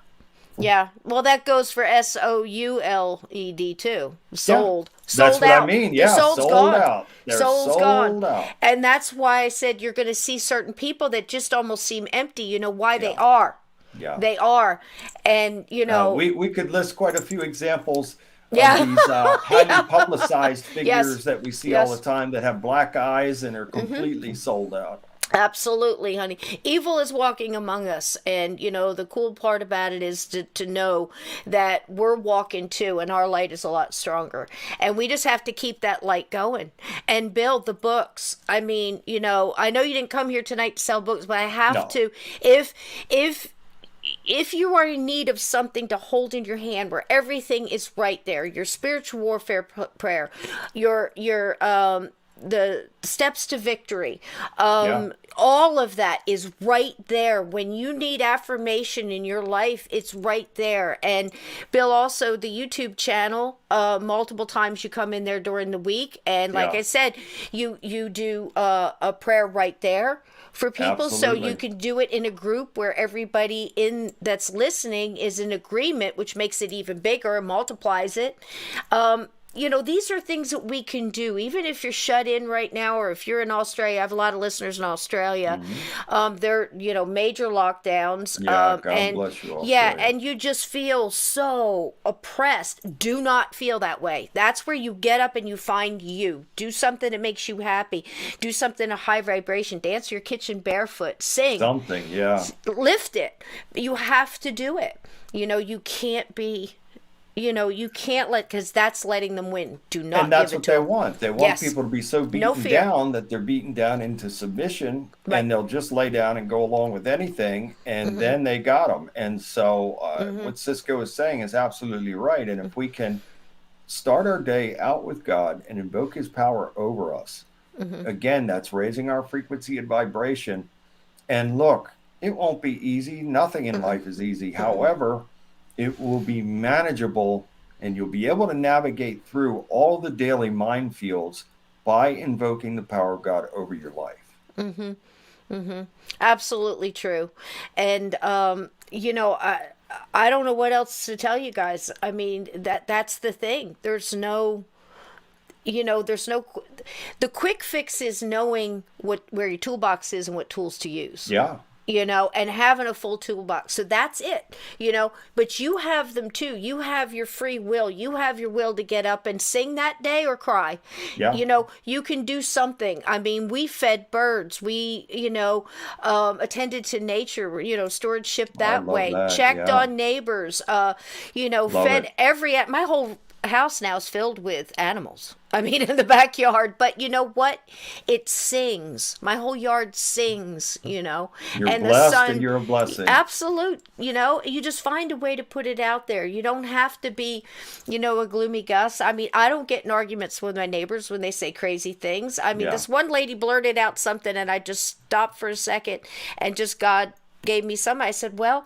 Yeah, well, that goes for SOULED too. Sold. That's what out. I mean. Yeah, sold out. They're sold gone. Out. And that's why I said you're going to see certain people that just almost seem empty. You know why they are. Yeah, they are. And we could list quite a few examples of these highly publicized figures that we see all the time that have black eyes and are completely sold out. Absolutely, honey. Evil is walking among us. And, the cool part about it is to know that we're walking too, and our light is a lot stronger. And we just have to keep that light going and build the books. I mean, I know you didn't come here tonight to sell books, but I have to. If you are in need of something to hold in your hand where everything is right there, your spiritual warfare prayer, your the steps to victory. All of that is right there. When you need affirmation in your life, it's right there. And Bill, also the YouTube channel, multiple times you come in there during the week. And like I said, you do a prayer right there for people. Absolutely. So you can do it in a group where everybody that's listening is in agreement, which makes it even bigger and multiplies it. These are things that we can do, even if you're shut in right now, or if you're in Australia. I have a lot of listeners in Australia. They're, major lockdowns. God bless you, Australia. Yeah, and you just feel so oppressed. Do not feel that way. That's where you get up and you find you. Do something that makes you happy. Do something a high vibration. Dance your kitchen barefoot. Sing. Something, yeah. Lift it. You have to do it. You can't be... you can't because that's letting them win. Do not. And that's give it what to they them. want. They want people to be so beaten down that they're beaten down into submission, and they'll just lay down and go along with anything, and then they got them. And so what Cisco is saying is absolutely right. And if we can start our day out with God and invoke his power over us, again, that's raising our frequency and vibration. And look, it won't be easy. Nothing in life is easy. However, it will be manageable, and you'll be able to navigate through all the daily minefields by invoking the power of God over your life. Absolutely true. And, I don't know what else to tell you guys. I mean, that's the thing. There's no, the quick fix is knowing where your toolbox is and what tools to use. Yeah. And having a full toolbox. So that's it, but you have them too. You have your free will. You have your will to get up and sing that day or cry. Yeah. You can do something. I mean, we fed birds. We, attended to nature, stewardship that way, checked on neighbors, fed my whole house now is filled with animals. I mean, in the backyard. But you know what? It sings. My whole yard sings, You're and blessed, the sun, and you're a blessing. Absolute. You just find a way to put it out there. You don't have to be, a gloomy Gus. I mean, I don't get in arguments with my neighbors when they say crazy things. I mean, this one lady blurted out something, and I just stopped for a second, and just God gave me some. I said, well,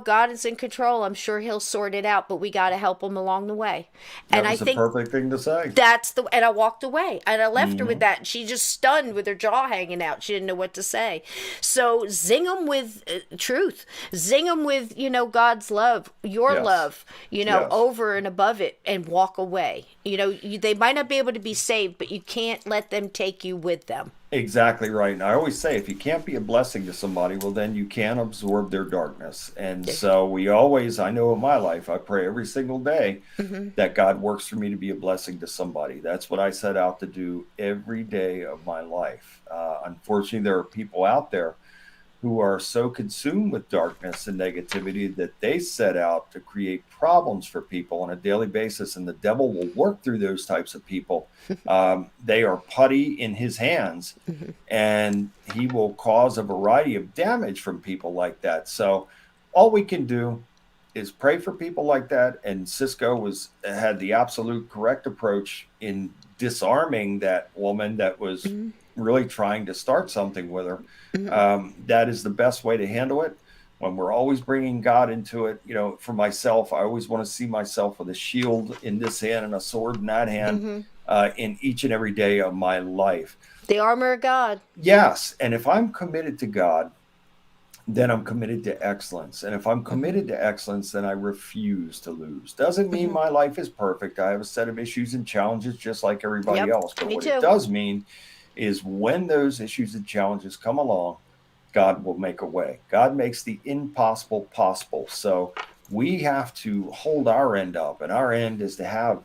God is in control. I'm sure he'll sort it out, but we got to help him along the way. And I think the perfect thing to say. And I walked away, and I left her with that. And she just stunned with her jaw hanging out. She didn't know what to say. So zing them with truth. Zing them with, God's love, your love, over and above it, and walk away. They might not be able to be saved, but you can't let them take you with them. Exactly right. And I always say, if you can't be a blessing to somebody, well, then you can't absorb their darkness. And so I know in my life, I pray every single day that God works for me to be a blessing to somebody. That's what I set out to do every day of my life. Unfortunately, there are people out there who are so consumed with darkness and negativity that they set out to create problems for people on a daily basis, and the devil will work through those types of people. They are putty in his hands, and he will cause a variety of damage from people like that. So all we can do is pray for people like that, and Cisco had the absolute correct approach in disarming that woman that was really trying to start something with her. That is the best way to handle it. When we're always bringing God into it, for myself, I always want to see myself with a shield in this hand and a sword in that hand in each and every day of my life. The armor of God. Yes. And if I'm committed to God, then I'm committed to excellence. And if I'm committed to excellence, then I refuse to lose. Doesn't mean my life is perfect. I have a set of issues and challenges just like everybody else. But what it does mean is when those issues and challenges come along, God will make a way. God makes the impossible possible. So we have to hold our end up, and our end is to have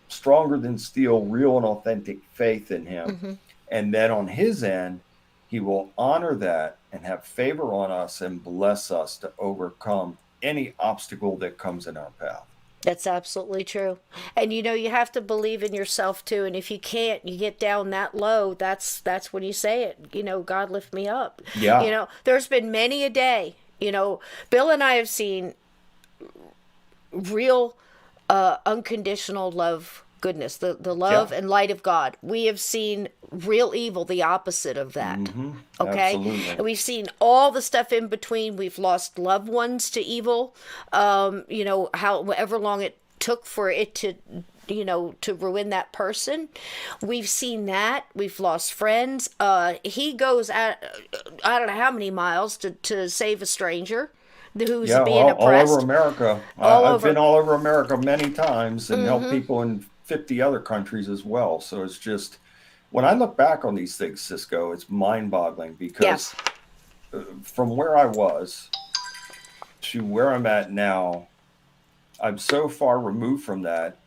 stronger than steel, real and authentic faith in him. And then on his end, he will honor that and have favor on us and bless us to overcome any obstacle that comes in our path. That's absolutely true. And you have to believe in yourself too. And if you can't, you get down that low, that's when you say it, God lift me up. Yeah. There's been many a day, Bill and I have seen real unconditional love goodness, the love and light of God. We have seen real evil, the opposite of that. Okay? Absolutely. And we've seen all the stuff in between. We've lost loved ones to evil. However long it took for it to ruin that person. We've seen that. We've lost friends. He goes at, I don't know how many miles to save a stranger who's being oppressed. All over America. I've been all over America many times and helped people in 50 other countries as well. So it's just, when I look back on these things, Cisco, it's mind-boggling because from where I was to where I'm at now, I'm so far removed from that.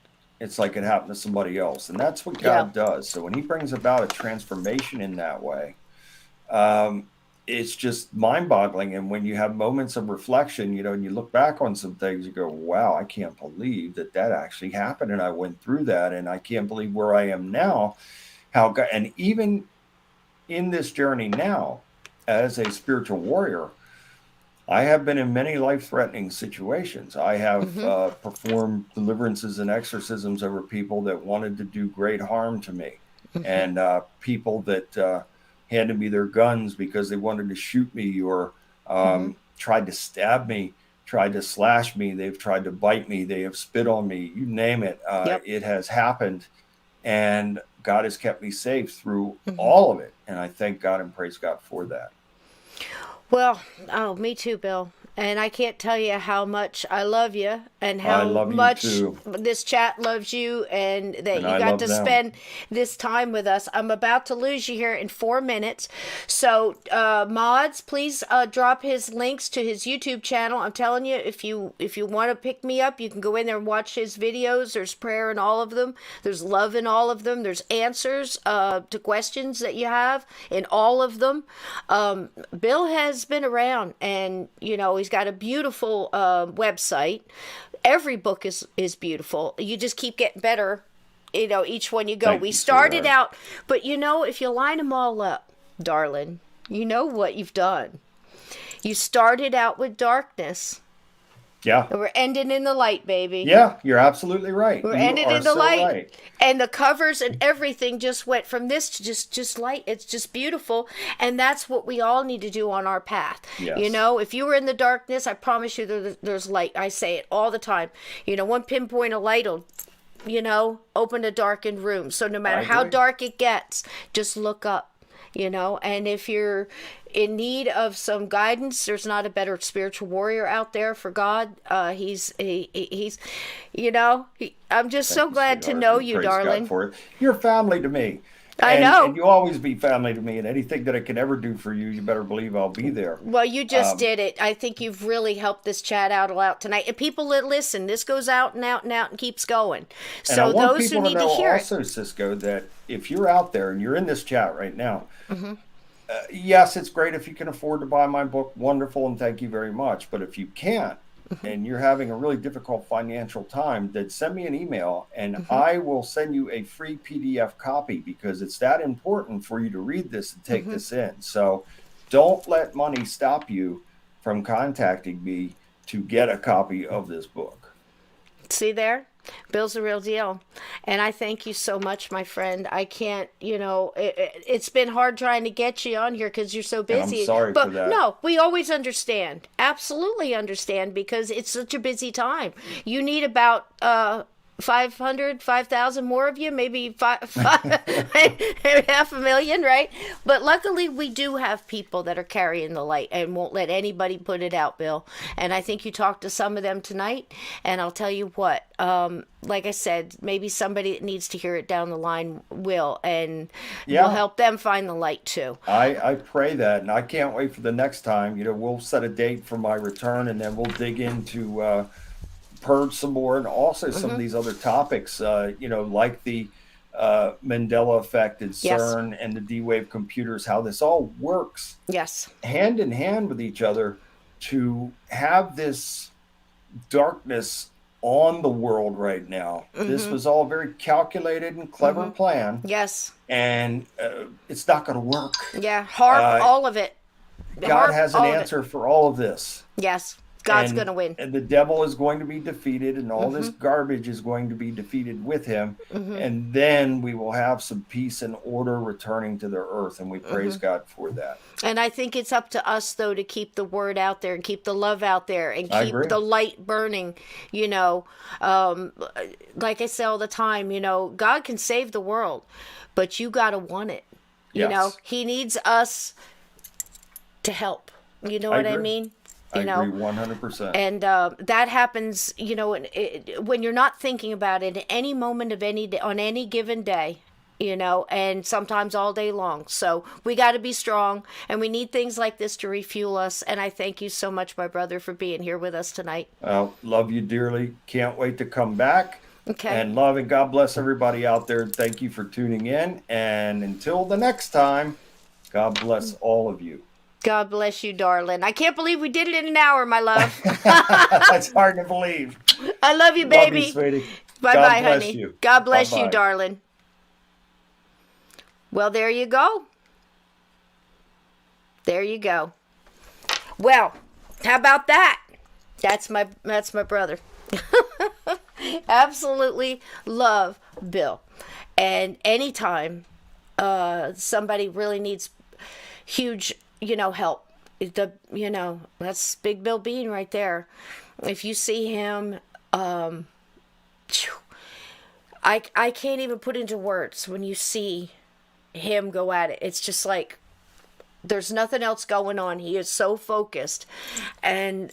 It's like it happened to somebody else. And that's what God does. So when he brings about a transformation in that way, it's just mind-boggling. And when you have moments of reflection, and you look back on some things, you go, wow, I can't believe that actually happened. And I went through that. And I can't believe where I am now. How God, and even in this journey now, as a spiritual warrior, I have been in many life-threatening situations. I have performed deliverances and exorcisms over people that wanted to do great harm to me, and people that handed me their guns because they wanted to shoot me or tried to stab me, tried to slash me. They've tried to bite me. They have spit on me. You name it. It has happened, and God has kept me safe through all of it. And I thank God and praise God for that. Well, me too, Bill. And I can't tell you how much I love you and how much this chat loves you and that you got to spend this time with us. I'm about to lose you here in 4 minutes. So, mods, please drop his links to his YouTube channel. I'm telling you, if you want to pick me up, you can go in there and watch his videos. There's prayer in all of them. There's love in all of them. There's answers to questions that you have in all of them. Bill has been around, and he's got a beautiful website. Every book is beautiful. You just keep getting better, each one you go. We started out, but if you line them all up, darling, you know what you've done. You started out with darkness. Yeah. And we're ending in the light, baby. Yeah, you're absolutely right. We're ending in the light. Right. And the covers and everything just went from this to just light. It's just beautiful. And that's what we all need to do on our path. Yes. If you were in the darkness, I promise you there's light. I say it all the time. One pinpoint of light will, open a darkened room. So no matter how dark it gets, just look up. And if you're in need of some guidance, there's not a better spiritual warrior out there for God. I'm just so glad to know you, darling. God for it. You're family to me. I know. And you always be family to me, and anything that I can ever do for you, you better believe I'll be there. Well, you just did it. I think you've really helped this chat out a lot tonight. And people that listen, this goes out and out and out and keeps going. So those who need to hear it. Also, Cisco, that if you're out there and you're in this chat right now, yes, it's great if you can afford to buy my book. Wonderful, and thank you very much. But if you can't, and you're having a really difficult financial time, then send me an email and I will send you a free PDF copy because it's that important for you to read this and take this in. So don't let money stop you from contacting me to get a copy of this book. See there? Bill's a real deal. And I thank you so much, my friend. I can't, it's been hard trying to get you on here because you're so busy. And I'm sorry for that. No, we always understand. Absolutely understand because it's such a busy time. You need about 5,000 more of you, maybe half a million, right? But luckily we do have people that are carrying the light and won't let anybody put it out, Bill. And I think you talked to some of them tonight, and I'll tell you what, like I said, maybe somebody that needs to hear it down the line will, and we'll help them find the light too. I pray that, and I can't wait for the next time. We'll set a date for my return, and then we'll dig into purge some more, and also some of these other topics, like the Mandela effect and CERN and the D-Wave computers, how this all works hand in hand with each other to have this darkness on the world right now. This was all very calculated and clever plan. Yes. And it's not going to work. Yeah, all of it. God has an answer for all of this. Yes. God's going to win. And the devil is going to be defeated, and all this garbage is going to be defeated with him. And then we will have some peace and order returning to the earth. And we praise God for that. And I think it's up to us, though, to keep the word out there and keep the love out there and keep the light burning. You know, like I say all the time, you know, God can save the world, but you got to want it. You know, he needs us to help. You know what I mean? I agree 100%. And that happens, you know, when you're not thinking about it at any moment of any day, on any given day, you know, and sometimes all day long. So we got to be strong, and we need things like this to refuel us. And I thank you so much, my brother, for being here with us tonight. Love you dearly. Can't wait to come back. Okay. And love and God bless everybody out there. Thank you for tuning in. And until the next time, God bless all of you. God bless you, darling. I can't believe we did it in an hour, my love. That's hard to believe. I love you, baby. Love you, sweetie. Bye-bye, honey. You. God bless Bye-bye. you, darling. Well, there you go. There you go. Well, how about that? That's my brother. Absolutely love Bill. And anytime somebody really needs huge, you know, help, that's Big Bill Bean right there. If you see him, I can't even put into words when you see him go at it. It's just like there's nothing else going on. He is so focused, and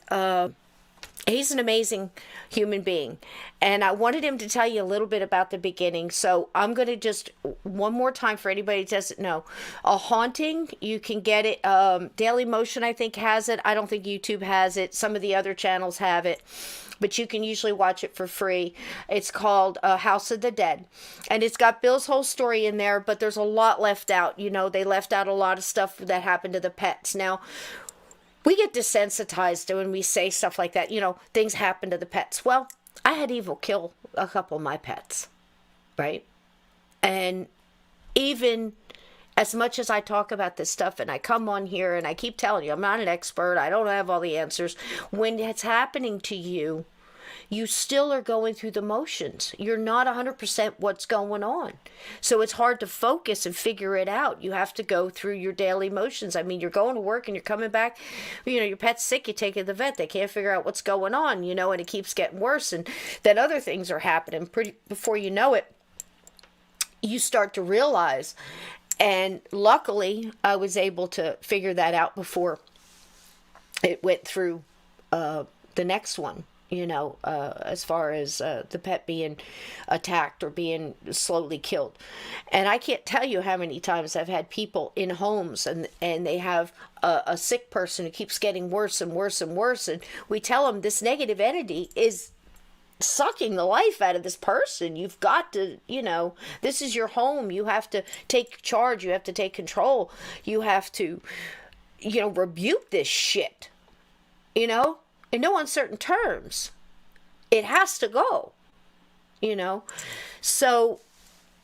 he's an amazing human being. And I wanted him to tell you a little bit about the beginning. So I'm going to just, one more time for anybody who doesn't know. A Haunting, you can get it. Daily Motion, I think, has it. I don't think YouTube has it. Some of the other channels have it. But you can usually watch it for free. It's called House of the Dead. And it's got Bill's whole story in there, but there's a lot left out. You know, they left out a lot of stuff that happened to the pets. Now, we get desensitized when we say stuff like that. You know, things happen to the pets. Well, I had Evil kill a couple of my pets, right? And even as much as I talk about this stuff and I come on here and I keep telling you, I'm not an expert. I don't have all the answers. When it's happening to you, you still are going through the motions. You're not 100% what's going on. So it's hard to focus and figure it out. You have to go through your daily motions. I mean, you're going to work and you're coming back. You know, your pet's sick, you take it to the vet. They can't figure out what's going on, you know, and it keeps getting worse. And then other things are happening before you know it. You start to realize. And luckily, I was able to figure that out before it went through the next one. You know, as far as the pet being attacked or being slowly killed. And I can't tell you how many times I've had people in homes and they have a sick person who keeps getting worse and worse and worse. And we tell them this negative entity is sucking the life out of this person. You've got to, you know, this is your home. You have to take charge. You have to take control. You have to, you know, rebuke this shit, you know? In no uncertain terms, it has to go, you know. So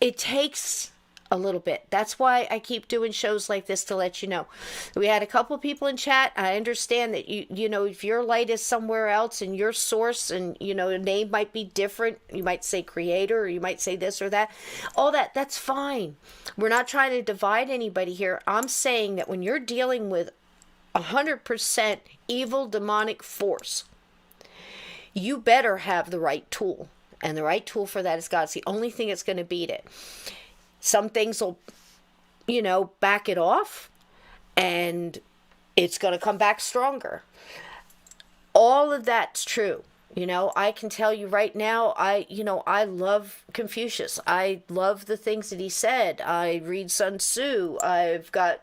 it takes a little bit. That's why I keep doing shows like this, to let you know. We had a couple of people in chat. I understand that you know, if your light is somewhere else and your source and, you know, a name might be different. You might say creator, or you might say this or that. All that's fine. We're not trying to divide anybody here. I'm saying that when you're dealing with 100% evil demonic force, you better have the right tool, and the right tool for that is God. It's the only thing that's going to beat it. Some things will, you know, back it off, and it's going to come back stronger. All of that's true. You know, I can tell you right now, I love Confucius. I love the things that he said. I read Sun Tzu. I've got,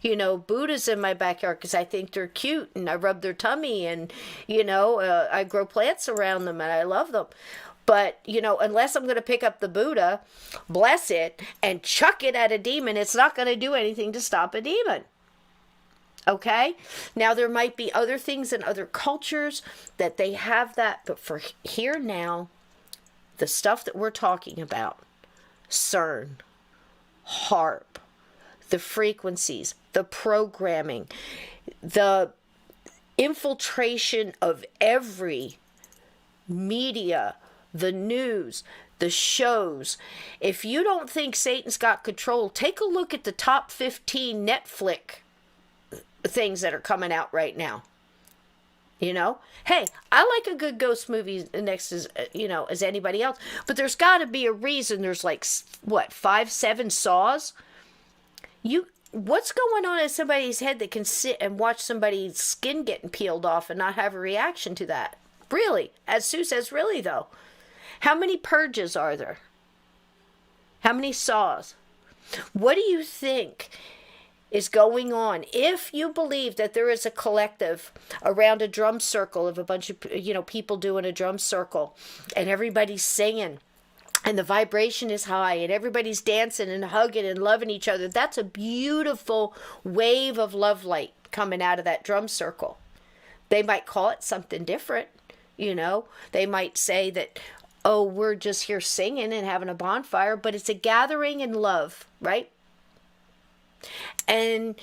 you know, Buddhas in my backyard because I think they're cute, and I rub their tummy, and, you know, I grow plants around them, and I love them. But, you know, unless I'm going to pick up the Buddha, bless it, and chuck it at a demon, it's not going to do anything to stop a demon. Okay? Now, there might be other things in other cultures that they have that, but for here now, the stuff that we're talking about, CERN, HARP, the frequencies, the programming, the infiltration of every media, the news, the shows. If you don't think Satan's got control, take a look at the top 15 Netflix things that are coming out right now. You know, hey, I like a good ghost movie next as as anybody else, but there's got to be a reason. There's like what, 5, 7 saws. What's going on in somebody's head that can sit and watch somebody's skin getting peeled off and not have a reaction to that? Really, as Sue says, really though, how many purges are there? How many saws? What do you think is going on? If you believe that there is a collective around a drum circle of a bunch of people doing a drum circle and everybody's singing and the vibration is high and everybody's dancing and hugging and loving each other, that's a beautiful wave of love light coming out of that drum circle. They might call it something different. They might say that, oh, we're just here singing and having a bonfire, but it's a gathering in love, right? And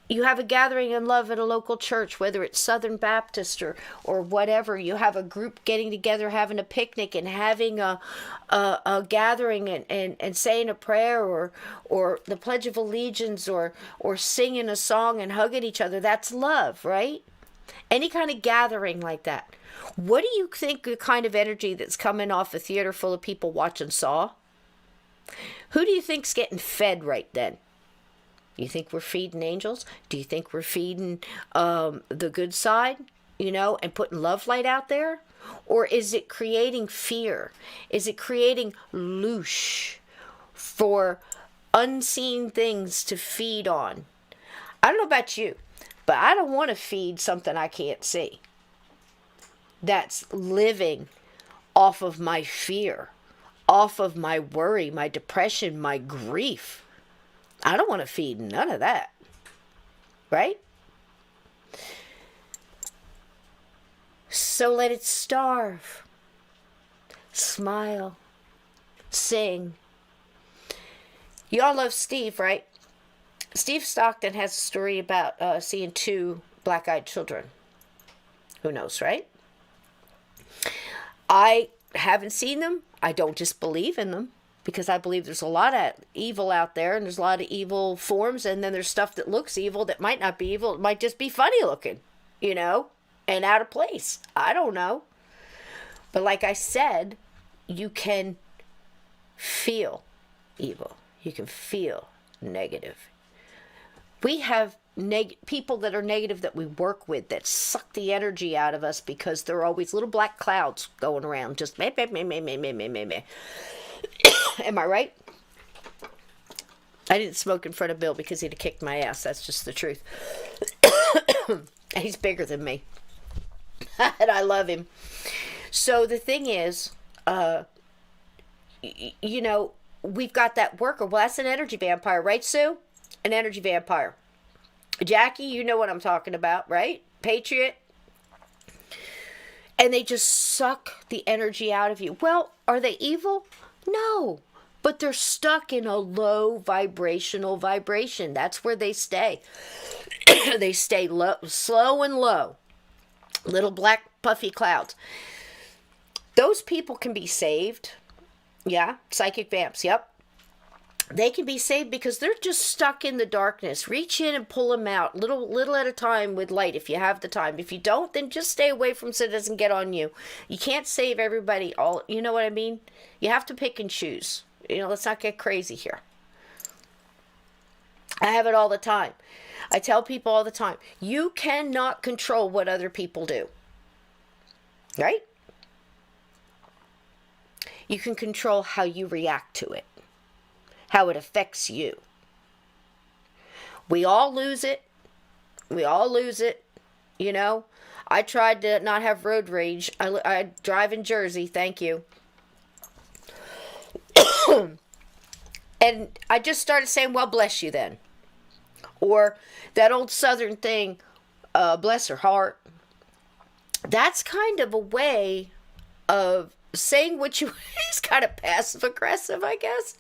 you have a gathering in love at a local church, whether it's Southern Baptist or whatever. You have a group getting together, having a picnic and having a gathering and saying a prayer or the Pledge of Allegiance or singing a song and hugging each other. That's love, right? Any kind of gathering like that. What do you think the kind of energy that's coming off a theater full of people watching Saw? Who do you think's getting fed right then? You think we're feeding angels? Do you think we're feeding the good side, and putting love light out there? Or is it creating fear? Is it creating loosh for unseen things to feed on? I don't know about you, but I don't want to feed something I can't see. That's living off of my fear, off of my worry, my depression, my grief. I don't want to feed none of that. Right? So let it starve. Smile. Sing. You all love Steve, right? Steve Stockton has a story about seeing 2 black-eyed children. Who knows, right? I haven't seen them. I don't just believe in them. Because I believe there's a lot of evil out there, and there's a lot of evil forms, and then there's stuff that looks evil that might not be evil. It might just be funny looking, and out of place. I don't know. But like I said, you can feel evil. You can feel negative. We have people that are negative that we work with that suck the energy out of us because there are always little black clouds going around. Just meh. Am I right? I didn't smoke in front of Bill because he'd have kicked my ass. That's just the truth. He's bigger than me. And I love him. So the thing is, we've got that worker. Well, that's an energy vampire, right, Sue? An energy vampire. Jackie, you know what I'm talking about, right? Patriot. And they just suck the energy out of you. Well, are they evil? No, but they're stuck in a low vibrational vibration. That's where they stay. They stay low, slow and low. Little black puffy clouds. Those people can be saved. Yeah, psychic vamps, yep. They can be saved because they're just stuck in the darkness. Reach in and pull them out, little at a time with light if you have the time. If you don't, then just stay away from so it doesn't get on you. You can't save everybody all, you know what I mean? You have to pick and choose. Let's not get crazy here. I have it all the time. I tell people all the time, you cannot control what other people do. Right? You can control how you react to it. How it affects you. We all lose it. I tried to not have road rage. I drive in Jersey, thank you. And I just started saying, well, bless you then. Or that old Southern thing, bless her heart. That's kind of a way of saying what you is kind of passive aggressive, I guess.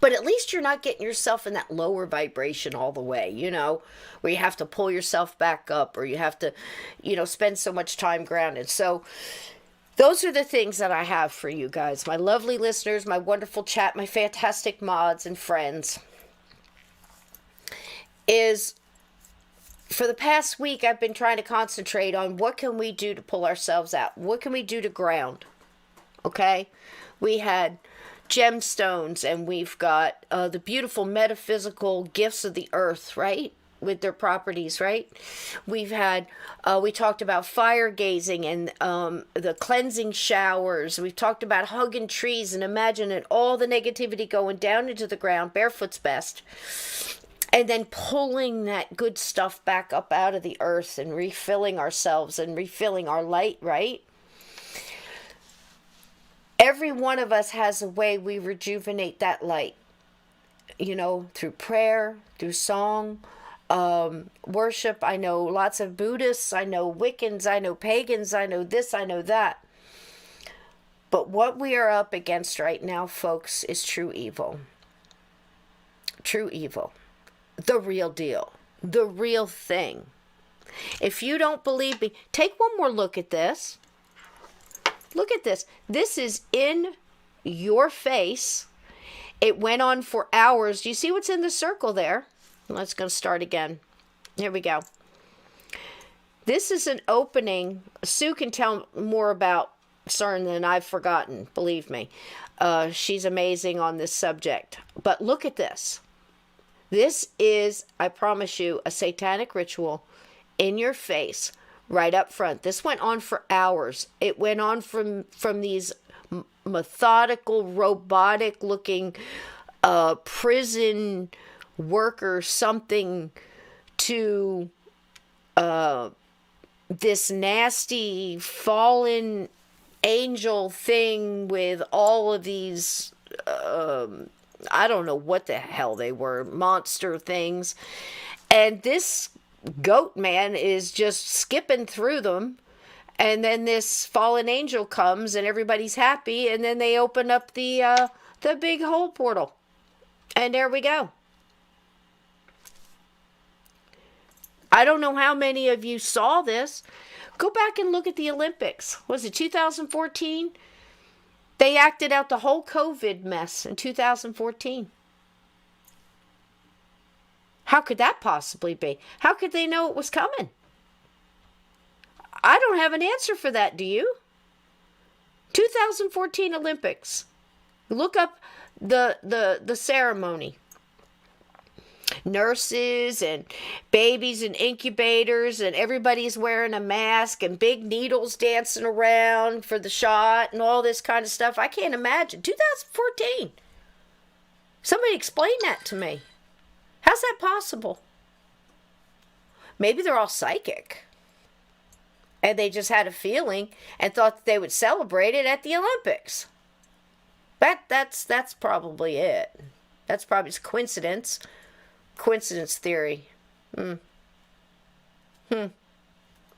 But at least you're not getting yourself in that lower vibration all the way, where you have to pull yourself back up, or you have to, spend so much time grounded. So those are the things that I have for you guys, my lovely listeners, my wonderful chat, my fantastic mods and friends. Is for the past week, I've been trying to concentrate on what can we do to pull ourselves out? What can we do to ground? Okay? We had gemstones, and we've got the beautiful metaphysical gifts of the earth, right? With their properties, right? We've had, we talked about fire gazing and the cleansing showers. We've talked about hugging trees and imagining all the negativity going down into the ground, barefoot's best. And then pulling that good stuff back up out of the earth and refilling ourselves and refilling our light, right? Every one of us has a way we rejuvenate that light, through prayer, through song, worship. I know lots of Buddhists, I know Wiccans, I know pagans, I know this, I know that. But what we are up against right now, folks, is true evil. True evil. The real deal. The real thing. If you don't believe me, take one more look at this. Look at this. This is in your face. It went on for hours. Do you see what's in the circle there? Let's go start again. Here we go. This is an opening. Sue can tell more about CERN than I've forgotten, believe me. She's amazing on this subject. But look at this. This is, I promise you, a satanic ritual in your face. Right up front. This went on for hours. It went on from these methodical, robotic-looking prison worker something to this nasty fallen angel thing with all of these I don't know what the hell they were, monster things. And this goat man is just skipping through them, and then this fallen angel comes and everybody's happy, and then they open up the big hole portal, and there we go. I don't know how many of you saw this. Go back and look at the Olympics. Was it 2014? They acted out the whole COVID mess in 2014. How could that possibly be? How could they know it was coming? I don't have an answer for that, do you? 2014 Olympics. Look up the ceremony. Nurses and babies in incubators, and everybody's wearing a mask, and big needles dancing around for the shot and all this kind of stuff. I can't imagine. 2014. Somebody explain that to me. How's that possible? Maybe they're all psychic. And they just had a feeling and thought that they would celebrate it at the Olympics. That's probably it. That's probably just coincidence. Coincidence theory.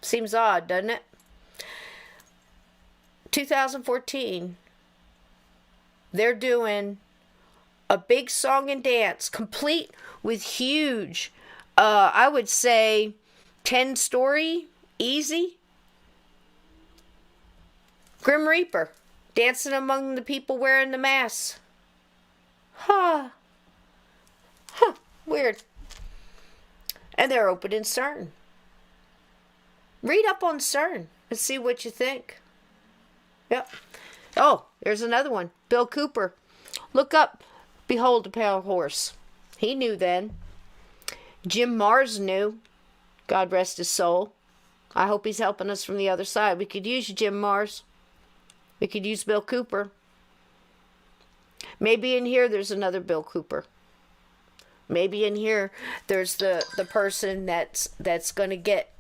Seems odd, doesn't it? 2014. They're doing a big song and dance, complete with huge, I would say, 10-story, easy. Grim Reaper, dancing among the people wearing the masks. Weird. And they're opening CERN. Read up on CERN and see what you think. Yep. Oh, there's another one. Bill Cooper. Look up Behold a Pale Horse. He knew then. Jim Mars knew. God rest his soul. I hope he's helping us from the other side. We could use you, Jim Mars. We could use Bill Cooper. Maybe in here there's another Bill Cooper. Maybe in here there's the person that's going to get,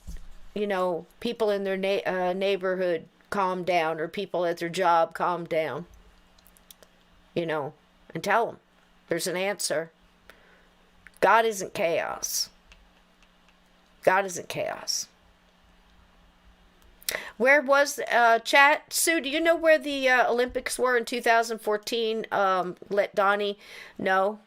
people in their neighborhood calm down, or people at their job calm down. And tell them there's an answer. God isn't chaos. God isn't chaos. Where was chat? Sue, do you know where the Olympics were in 2014? Let Donnie know.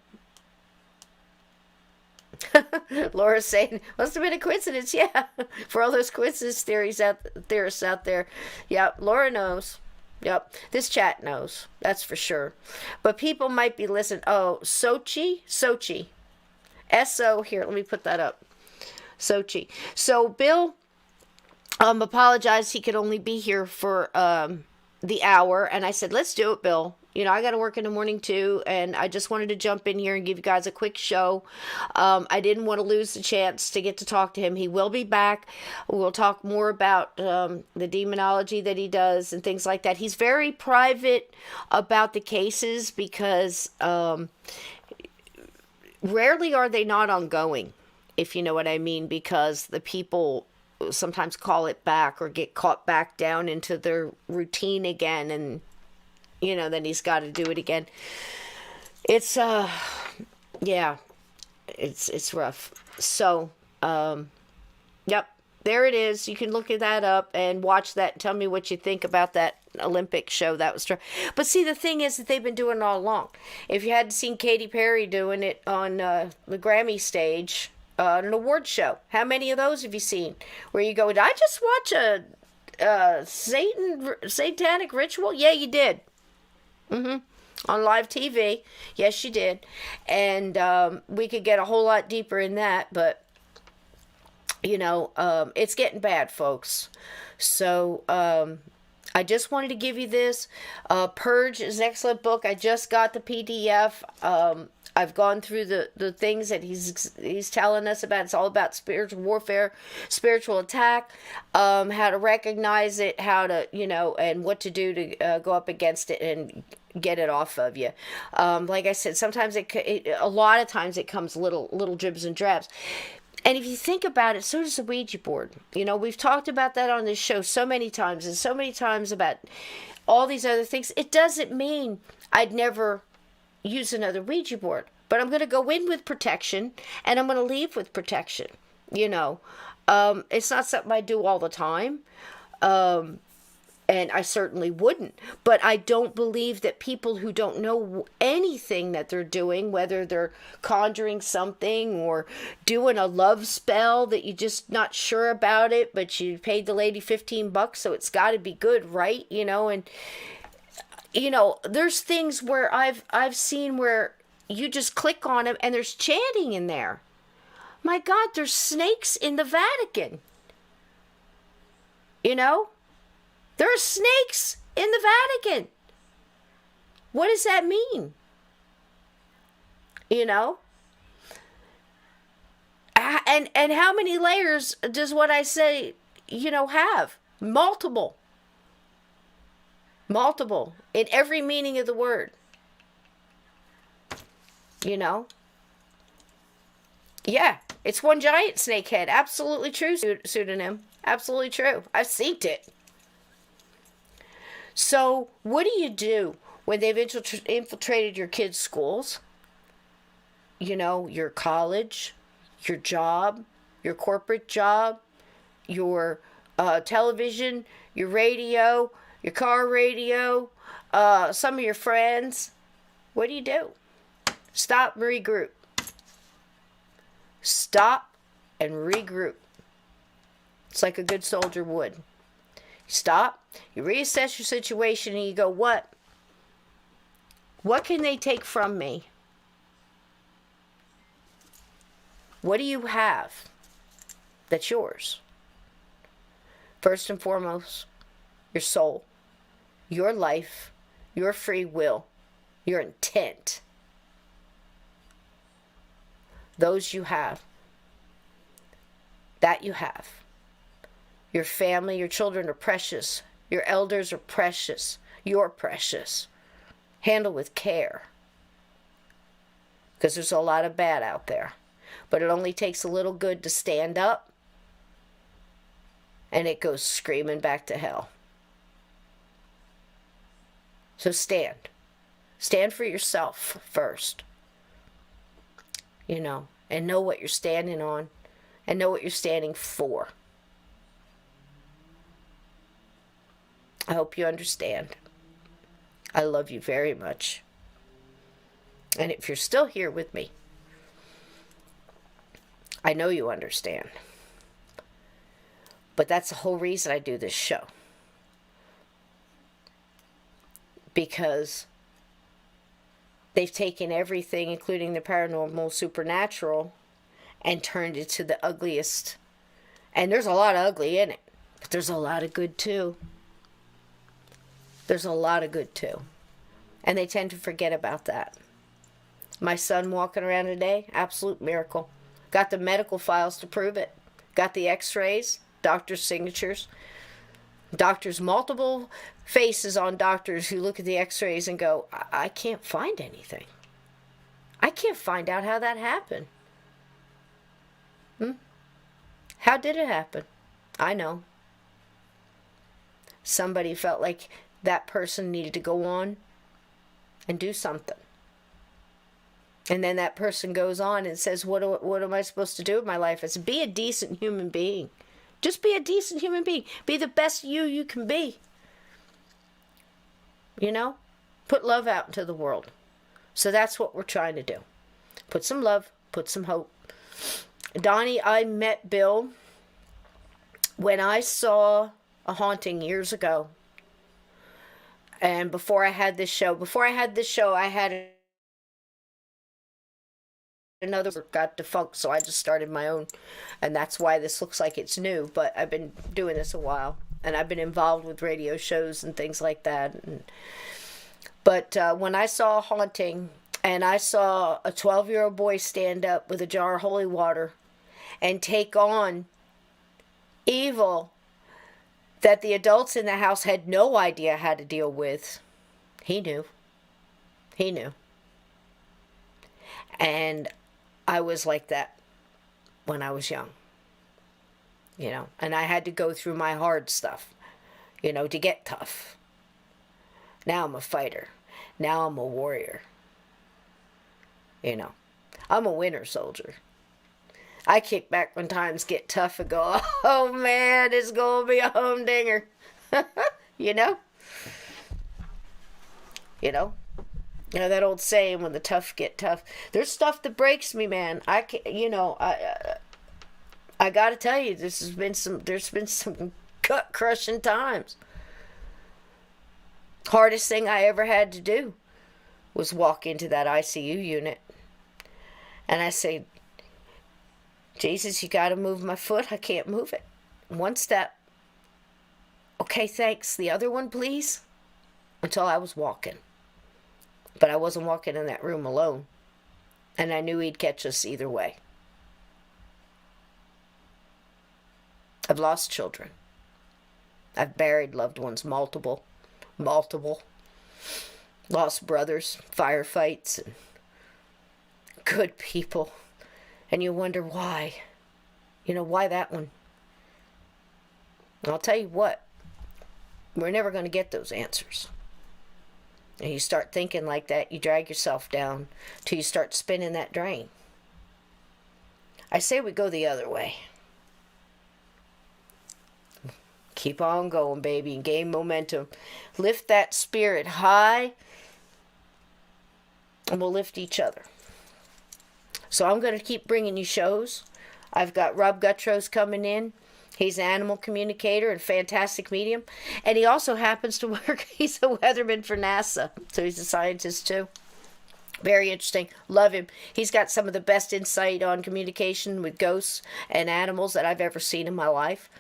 Laura's saying, must have been a coincidence. Yeah, for all those coincidence theorists out there. Yep, Laura knows. Yep, this chat knows. That's for sure. But people might be listening. Oh, Sochi? S-O, here, let me put that up. Sochi. So Bill apologized he could only be here for the hour, and I said, let's do it, Bill. You know, I got to work in the morning too, and I just wanted to jump in here and give you guys a quick show. I didn't want to lose the chance to get to talk to him. He will be back. We'll talk more about the demonology that he does and things like that. He's very private about the cases because rarely are they not ongoing, if you know what I mean, because the people sometimes call it back or get caught back down into their routine again, and you know, then he's got to do it again. It's yeah, it's rough. So yep, there it is. You can look that up and watch that and tell me what you think about that Olympic show. That was true. But see, the thing is that they've been doing it all along. If you hadn't seen Katy Perry doing it on the Grammy stage, an award show, how many of those have you seen? Where you go, did I just watch a satanic ritual? Yeah, you did. On live TV. Yes, you did. And we could get a whole lot deeper in that, but you know, it's getting bad, folks. So I just wanted to give you this. Purge is an excellent book. I just got the PDF. I've gone through the things that he's telling us about. It's all about spiritual warfare, spiritual attack, how to recognize it, how to, you know, and what to do to go up against it and get it off of you. Like I said, sometimes a lot of times it comes little dribs and drabs. And if you think about it, so does the Ouija board. You know, we've talked about that on this show so many times, and so many times about all these other things. It doesn't mean I'd never use another Ouija board, but I'm going to go in with protection, and I'm going to leave with protection. You know, it's not something I do all the time. And I certainly wouldn't. But I don't believe that people who don't know anything that they're doing, whether they're conjuring something or doing a love spell that you're just not sure about it, but you paid the lady $15, so it's got to be good, right? You know, and you know, there's things where I've seen where you just click on them and there's chanting in there. My God, there's snakes in the Vatican. You know? There are snakes in the Vatican. What does that mean? You know? And how many layers does what I say, you know, have? Multiple. Multiple. In every meaning of the word. You know? Yeah. It's one giant snake head. Absolutely true, pseudonym. Absolutely true. I've seen it. So, what do you do when they've infiltrated your kids' schools? You know, your college, your job, your corporate job, your television, your radio, your car radio, some of your friends. What do you do? Stop and regroup. Stop and regroup. It's like a good soldier would. Stop, you reassess your situation, and you go, what? What can they take from me? What do you have that's yours? First and foremost, your soul, your life, your free will, your intent. Those you have. That you have. Your family, your children are precious. Your elders are precious. You're precious. Handle with care. Because there's a lot of bad out there. But it only takes a little good to stand up. And it goes screaming back to hell. So stand. Stand for yourself first. You know, and know what you're standing on. And know what you're standing for. I hope you understand. I love you very much. And if you're still here with me, I know you understand. But that's the whole reason I do this show. Because they've taken everything, including the paranormal, supernatural, and turned it to the ugliest. And there's a lot of ugly in it. But there's a lot of good too. There's a lot of good too. And they tend to forget about that. My son walking around today, absolute miracle. Got the medical files to prove it. Got the x-rays, doctor's signatures. Doctors, multiple faces on doctors who look at the x-rays and go, I can't find anything. I can't find out how that happened. How did it happen? I know. Somebody felt like that person needed to go on and do something. And then that person goes on and says, what am I supposed to do with my life? I said, be a decent human being. Just be a decent human being. Be the best you can be. You know? Put love out into the world. So that's what we're trying to do. Put some love, put some hope. Donnie, I met Bill when I saw a haunting years ago. And before I had this show, I had another got defunct, so I just started my own, and that's why this looks like it's new, but I've been doing this a while, and I've been involved with radio shows and things like that. But when I saw a haunting, and I saw a 12-year-old boy stand up with a jar of holy water and take on evil that the adults in the house had no idea how to deal with, he knew. And I was like that when I was young, and I had to go through my hard stuff, to get tough. Now I'm a fighter. Now I'm a warrior. I'm a winter soldier. I kick back when times get tough and go, oh man, it's going to be a humdinger. You know that old saying, when the tough get tough. There's stuff that breaks me, man. I can't, I got to tell you, there's been some gut crushing times. Hardest thing I ever had to do was walk into that ICU unit. And I say, Jesus, you got to move my foot. I can't move it. One step. Okay, thanks. The other one, please. Until I was walking. But I wasn't walking in that room alone. And I knew he'd catch us either way. I've lost children. I've buried loved ones, multiple. Lost brothers, firefights, and good people. And you wonder why. Why that one? And I'll tell you what. We're never going to get those answers. And you start thinking like that, you drag yourself down till you start spinning that drain. I say we go the other way. Keep on going, baby, and gain momentum. Lift that spirit high, and we'll lift each other. So I'm going to keep bringing you shows. I've got Rob Guttrose coming in. He's an animal communicator and fantastic medium. And he also happens to work, he's a weatherman for NASA. So he's a scientist too. Very interesting. Love him. He's got some of the best insight on communication with ghosts and animals that I've ever seen in my life.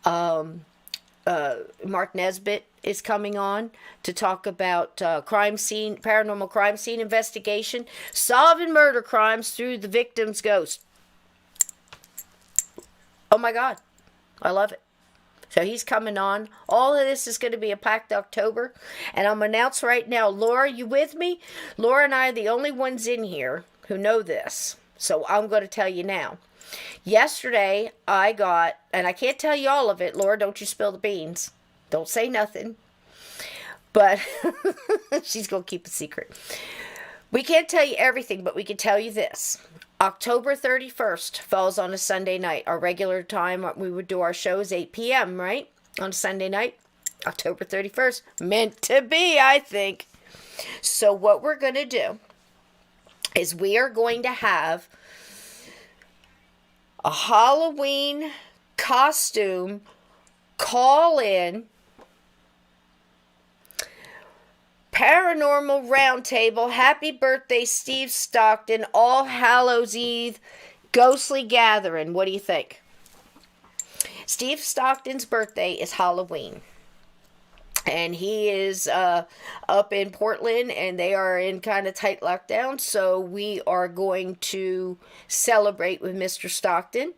Mark Nesbitt is coming on to talk about paranormal crime scene investigation, solving murder crimes through the victim's ghost. Oh my God. I love it. So he's coming on. All of this is going to be a packed October. And I'm announce right now, Laura, you with me? Laura and I are the only ones in here who know this. So I'm going to tell you now. Yesterday, I got, and I can't tell you all of it, Laura, don't you spill the beans. Don't say nothing. But she's going to keep a secret. We can't tell you everything, but we can tell you this. October 31st falls on a Sunday night. Our regular time, we would do our shows 8 p.m., right? On Sunday night. October 31st. Meant to be, I think. So what we're going to do is we are going to have a Halloween costume call-in paranormal roundtable. Happy birthday, Steve Stockton. All Hallows Eve ghostly gathering. What do you think? Steve Stockton's birthday is Halloween. And he is up in Portland, and they are in kind of tight lockdown. So we are going to celebrate with Mr. Stockton.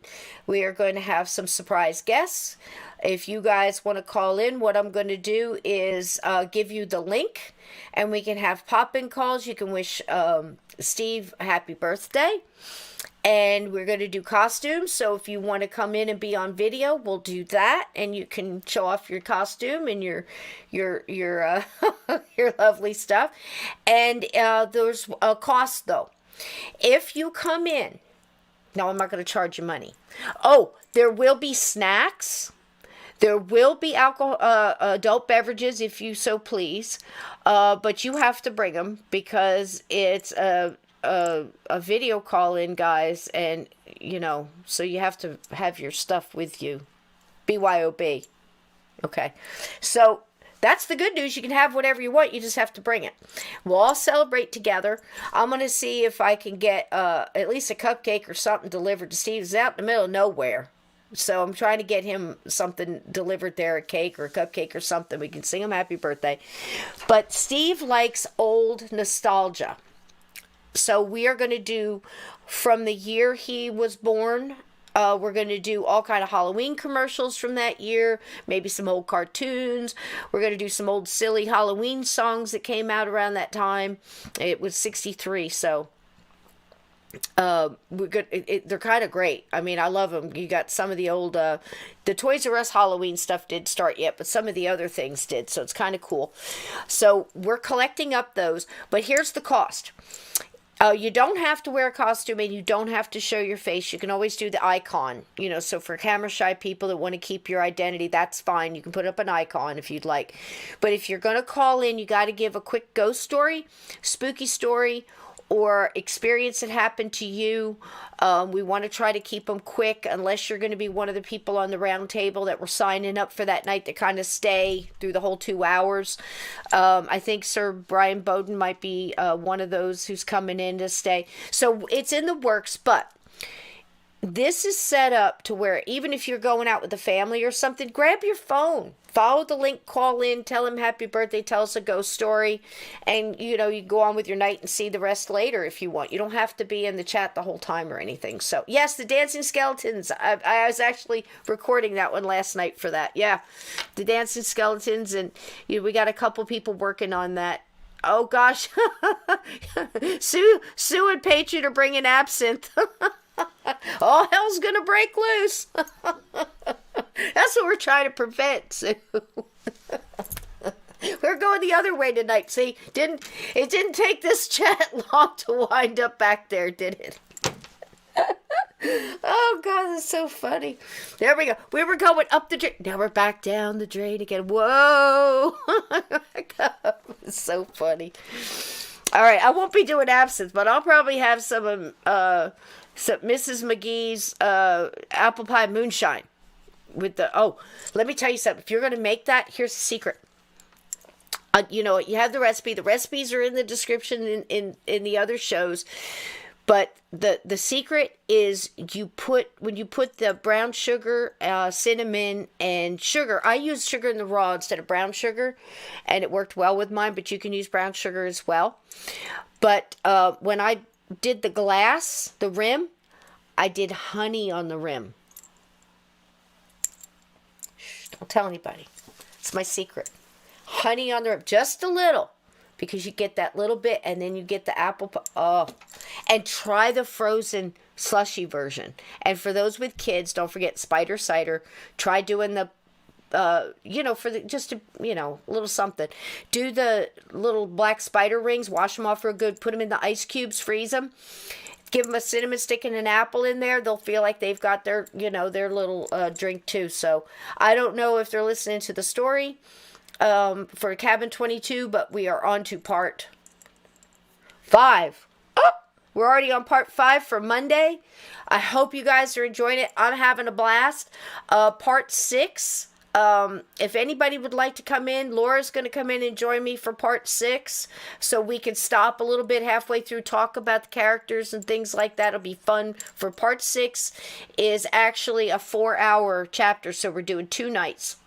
We are going to have some surprise guests. If you guys want to call in, what I'm going to do is give you the link, and we can have pop-in calls. You can wish Steve a happy birthday. And we're going to do costumes. So if you want to come in and be on video, we'll do that. And you can show off your costume and your your lovely stuff. And there's a cost, though. If you come in, no, I'm not going to charge you money. Oh, there will be snacks. There will be alcohol, adult beverages, if you so please. But you have to bring them because it's a video call in, guys, and so you have to have your stuff with you. BYOB. Okay, so that's the good news. You can have whatever you want, you just have to bring it. We'll all celebrate together. I'm going to see if I can get at least a cupcake or something delivered to Steve. He's out in the middle of nowhere, so I'm trying to get him something delivered there, a cake or a cupcake or something. We can sing him happy birthday. But Steve likes old nostalgia. So we are going to do from the year he was born. We're going to do all kind of Halloween commercials from that year. Maybe some old cartoons. We're going to do some old silly Halloween songs that came out around that time. It was 63, so we're good. They're kind of great. I mean, I love them. You got some of the old, the Toys R Us Halloween stuff didn't start yet, but some of the other things did, so it's kind of cool. So we're collecting up those, but here's the cost. You don't have to wear a costume, and you don't have to show your face. You can always do the icon, so for camera shy people that want to keep your identity, that's fine. You can put up an icon if you'd like. But if you're going to call in, you got to give a quick ghost story, spooky story, or experience that happened to you. We want to try to keep them quick, unless you're going to be one of the people on the round table that were signing up for that night to kind of stay through the whole 2 hours. I think Sir Brian Bowden might be one of those who's coming in to stay. So it's in the works, but this is set up to where even if you're going out with the family or something, grab your phone, follow the link, call in, tell him happy birthday, tell us a ghost story, and you go on with your night and see the rest later if you want. You don't have to be in the chat the whole time or anything. So yes, the Dancing Skeletons. I was actually recording that one last night for that. Yeah, the Dancing Skeletons, and we got a couple people working on that. Oh gosh, Sue and Patriot are bringing absinthe. All hell's gonna break loose. That's what we're trying to prevent, Sue. We're going the other way tonight. See, it didn't take this chat long to wind up back there, did it? Oh God, that's so funny. There we go. We were going up the drain. Now we're back down the drain again. Whoa. It's so funny. All right, I won't be doing absinthe, but I'll probably have some Mrs. McGee's apple pie moonshine with let me tell you something. If you're going to make that, here's the secret. You have the recipe. The recipes are in the description in the other shows. But the secret is when you put the brown sugar, cinnamon, and sugar. I use sugar in the raw instead of brown sugar, and it worked well with mine, but you can use brown sugar as well. But when I did the glass, the rim, I did honey on the rim. Shh, don't tell anybody. It's my secret. Honey on the rim, just a little, because you get that little bit, and then you get the apple. And try the frozen slushy version. And for those with kids, don't forget spider cider. Try doing the for just a little something. Do the little black spider rings, wash them off real good, put them in the ice cubes, freeze them. give them a cinnamon stick and an apple in there, they'll feel like they've got their, their little drink too. So I don't know if they're listening to the story for Cabin 22, but we are on to part 5. Oh, we're already on part 5 for Monday. I hope you guys are enjoying it. I'm having a blast. Part 6. If anybody would like to come in, Laura's going to come in and join me for part 6, so we can stop a little bit halfway through, talk about the characters and things like that. It'll be fun. For part 6 is actually a 4-hour chapter, so we're doing 2 nights,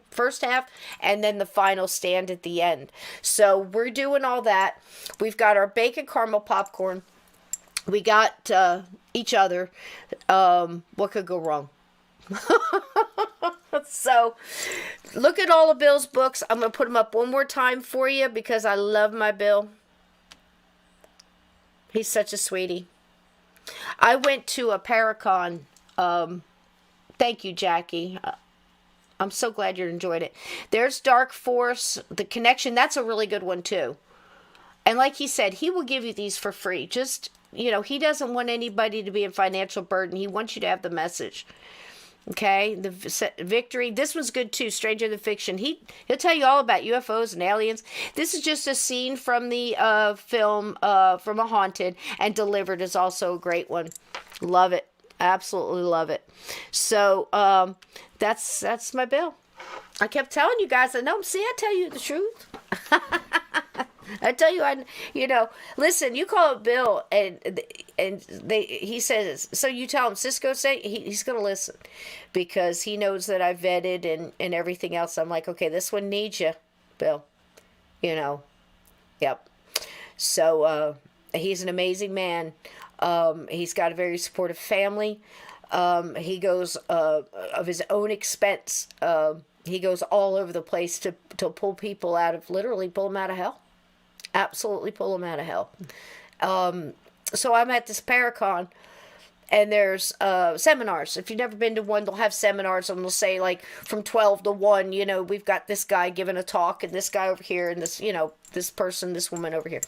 first half, and then the final stand at the end. So we're doing all that. We've got our bacon caramel popcorn. We got each other. What could go wrong? So, look at all of Bill's books. I'm going to put them up one more time for you because I love my Bill. He's such a sweetie. I went to a Paracon. Thank you, Jackie. I'm so glad you enjoyed it. There's Dark Force, The Connection. That's a really good one, too. And like he said, he will give you these for free. Just, he doesn't want anybody to be in financial burden. He wants you to have the message. Okay, the Victory. This was good too. Stranger Than Fiction. He'll tell you all about UFOs and aliens. This is just a scene from the film from A Haunted, and Delivered is also a great one. Love it, absolutely love it. So that's my Bill. I kept telling you guys. I know. See, I tell you the truth. I tell you, listen, you call it Bill, and he says, so you tell him, Cisco say, he's going to listen, because he knows that I vetted and everything else. I'm like, okay, this one needs you, Bill, yep. So, he's an amazing man. He's got a very supportive family. He goes, of his own expense, he goes all over the place to pull people literally pull them out of hell. Absolutely pull them out of hell. So I'm at this Paracon, and there's seminars. If you've never been to one, they'll have seminars, and they'll say, like, from 12 to 1, we've got this guy giving a talk, and this guy over here, and this, this person, this woman over here.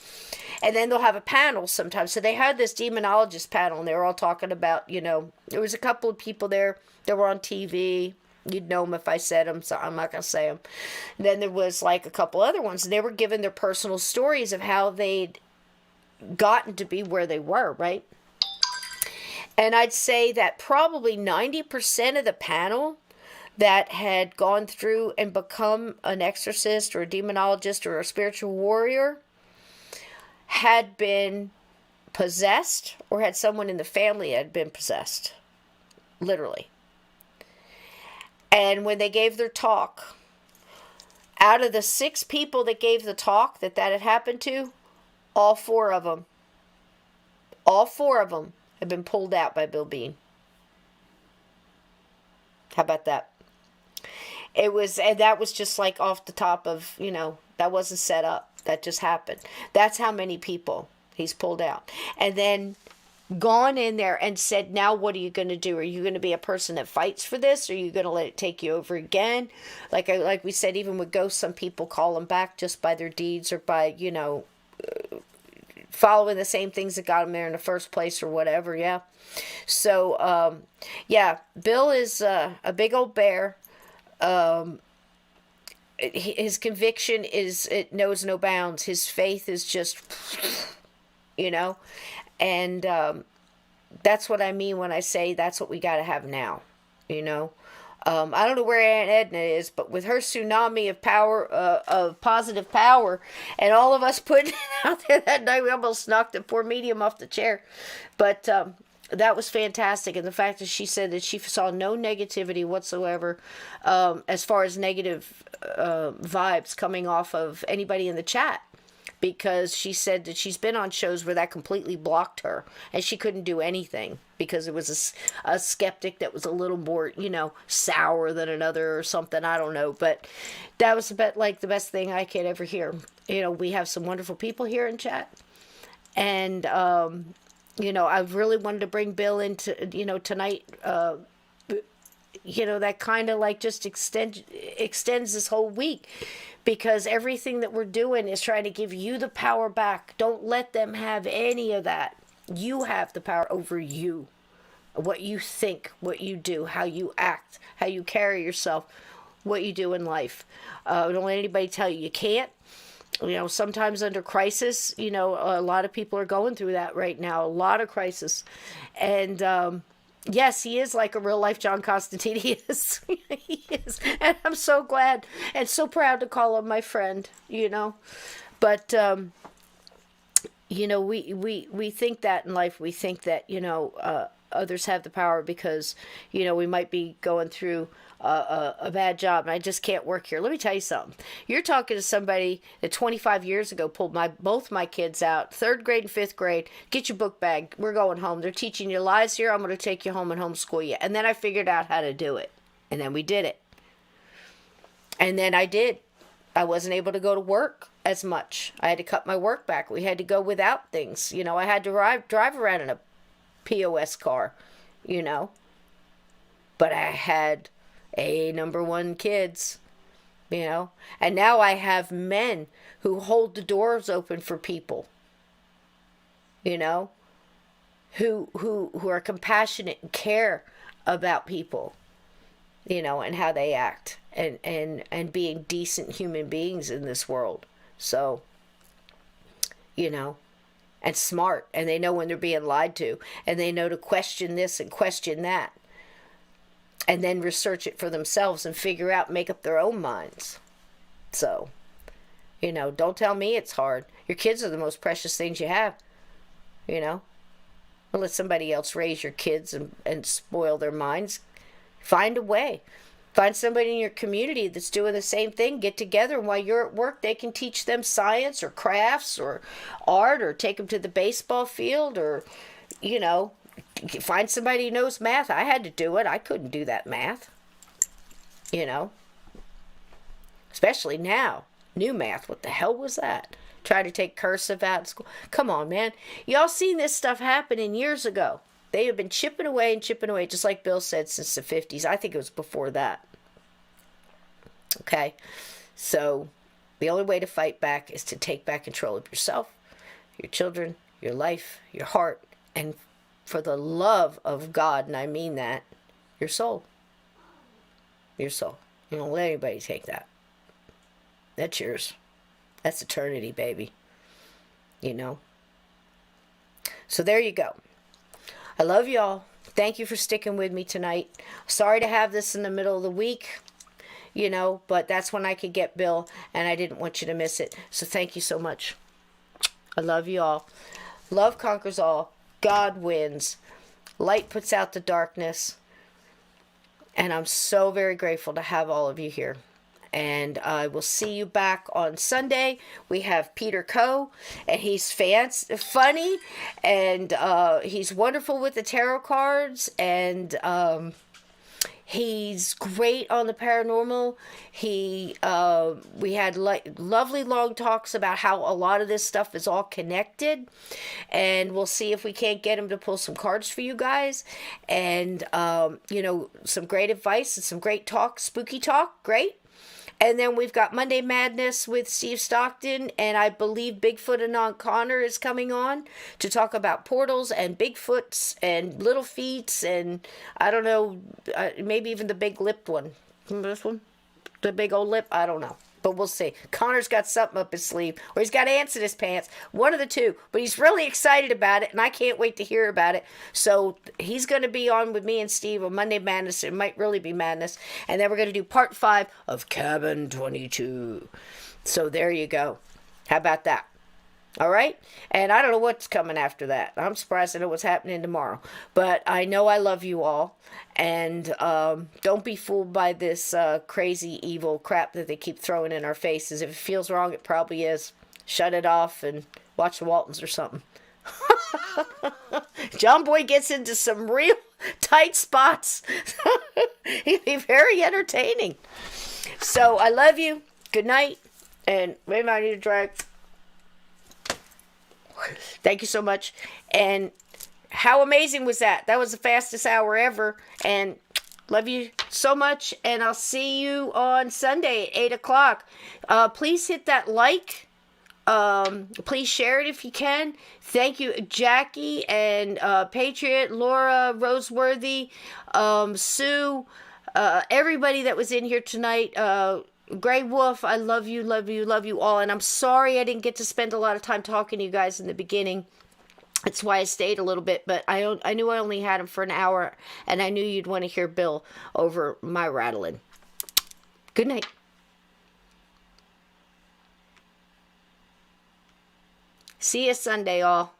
And then they'll have a panel sometimes. So they had this demonologist panel, and they were all talking about, there was a couple of people there that were on TV. You'd know them if I said them, so I'm not going to say them. And then there was like a couple other ones, and they were giving their personal stories of how they'd gotten to be where they were, right? And I'd say that probably 90% of the panel that had gone through and become an exorcist or a demonologist or a spiritual warrior had been possessed, or had someone in the family that had been possessed. Literally. And when they gave their talk, out of the 6 people that gave the talk that had happened to, all 4 of them had been pulled out by Bill Bean. How about that? And that was just like off the top of, that wasn't set up. That just happened. That's how many people he's pulled out. And then gone in there and said, now what are you going to do? Are you going to be a person that fights for this? Or are you going to let it take you over again? Like we said, even with ghosts, some people call them back just by their deeds, or by, following the same things that got them there in the first place, or whatever. Yeah. So, Bill is a big old bear. His conviction it knows no bounds. His faith is just, and that's what I mean when I say that's what we got to have now, I don't know where Aunt Edna is, but with her tsunami of power, of positive power, and all of us putting it out there that night, we almost knocked the poor medium off the chair. But that was fantastic. And the fact that she said that she saw no negativity whatsoever, as far as negative vibes coming off of anybody in the chat. Because she said that she's been on shows where that completely blocked her, and she couldn't do anything because it was a skeptic that was a little more, sour than another or something. I don't know, but that was the best thing I could ever hear. We have some wonderful people here in chat, and I really wanted to bring Bill into tonight. That kind of just extends this whole week. Because everything that we're doing is trying to give you the power back. Don't let them have any of that. You have the power over you. What you think, what you do, how you act, how you carry yourself, what you do in life. Don't let anybody tell you can't. Sometimes under crisis, a lot of people are going through that right now. A lot of crisis. And yes, he is like a real life John Constantine. He is. He is. And I'm so glad and so proud to call him my friend, But, we think that in life. We think that, others have the power because, we might be going through a bad job and I just can't work here. Let me tell you something. You're talking to somebody that 25 years ago pulled both my kids out, 3rd grade and 5th grade. Get your book bag. We're going home. They're teaching you lies here. I'm going to take you home and homeschool you. And then I figured out how to do it. And then we did it. And then I did. I wasn't able to go to work as much. I had to cut my work back. We had to go without things. I had to drive around in a POS car, But I had number 1 kids, And now I have men who hold the doors open for people, who are compassionate and care about people, and how they act and being decent human beings in this world. So, and smart, and they know when they're being lied to, and they know to question this and question that, and then research it for themselves and figure out, make up their own minds. So, don't tell me it's hard. Your kids are the most precious things you have, Don't let somebody else raise your kids and spoil their minds. Find a way. Find somebody in your community that's doing the same thing. Get together, and while you're at work, they can teach them science or crafts or art, or take them to the baseball field, or, find somebody who knows math. I had to do it. I couldn't do that math. Especially now. New math. What the hell was that? Try to take cursive out in school. Come on, man. Y'all seen this stuff happening years ago. They have been chipping away, just like Bill said, since the 50s. I think it was before that. Okay? So, the only way to fight back is to take back control of yourself, your children, your life, your heart, and for the love of God, and I mean that, your soul. Your soul. You don't let anybody take that. That's yours. That's eternity, baby. So there you go. I love y'all. Thank you for sticking with me tonight. Sorry to have this in the middle of the week, but that's when I could get Bill, and I didn't want you to miss it. So thank you so much. I love you all. Love conquers all. God wins. Light puts out the darkness. And I'm so very grateful to have all of you here. And I will see you back on Sunday. We have Peter Coe, and he's funny, and he's wonderful with the tarot cards, and he's great on the paranormal. We had lovely long talks about how a lot of this stuff is all connected, and we'll see if we can't get him to pull some cards for you guys, and some great advice and some great talk, spooky talk, great. And then we've got Monday Madness with Steve Stockton, and I believe Bigfoot Anon Connor is coming on to talk about portals and Bigfoots and little feets, and I don't know, maybe even the big lipped one. Remember this one? The big old lip? I don't know. But we'll see. Connor's got something up his sleeve, or he's got ants in his pants. One of the two. But he's really excited about it, and I can't wait to hear about it. So he's going to be on with me and Steve on Monday Madness. It might really be madness. And then we're going to do part 5 of Cabin 22. So there you go. How about that? All right? And I don't know what's coming after that. I'm surprised I know what's happening tomorrow. But I know I love you all. And don't be fooled by this crazy, evil crap that they keep throwing in our faces. If it feels wrong, it probably is. Shut it off and watch the Waltons or something. John Boy gets into some real tight spots. He'd be very entertaining. So I love you. Good night. And maybe I need a drink. Thank you so much. And how amazing was that? That was the fastest hour ever. And love you so much. And I'll see you on Sunday at 8 o'clock. Please hit that like Please share it if you can. Thank you, Jackie and Patriot, Laura, Roseworthy, Sue, everybody that was in here tonight. Gray Wolf, I love you, love you, love you all. And I'm sorry I didn't get to spend a lot of time talking to you guys in the beginning. That's why I stayed a little bit, but I knew I only had him for an hour, and I knew you'd want to hear Bill over my rattling. Good night. See you Sunday, all.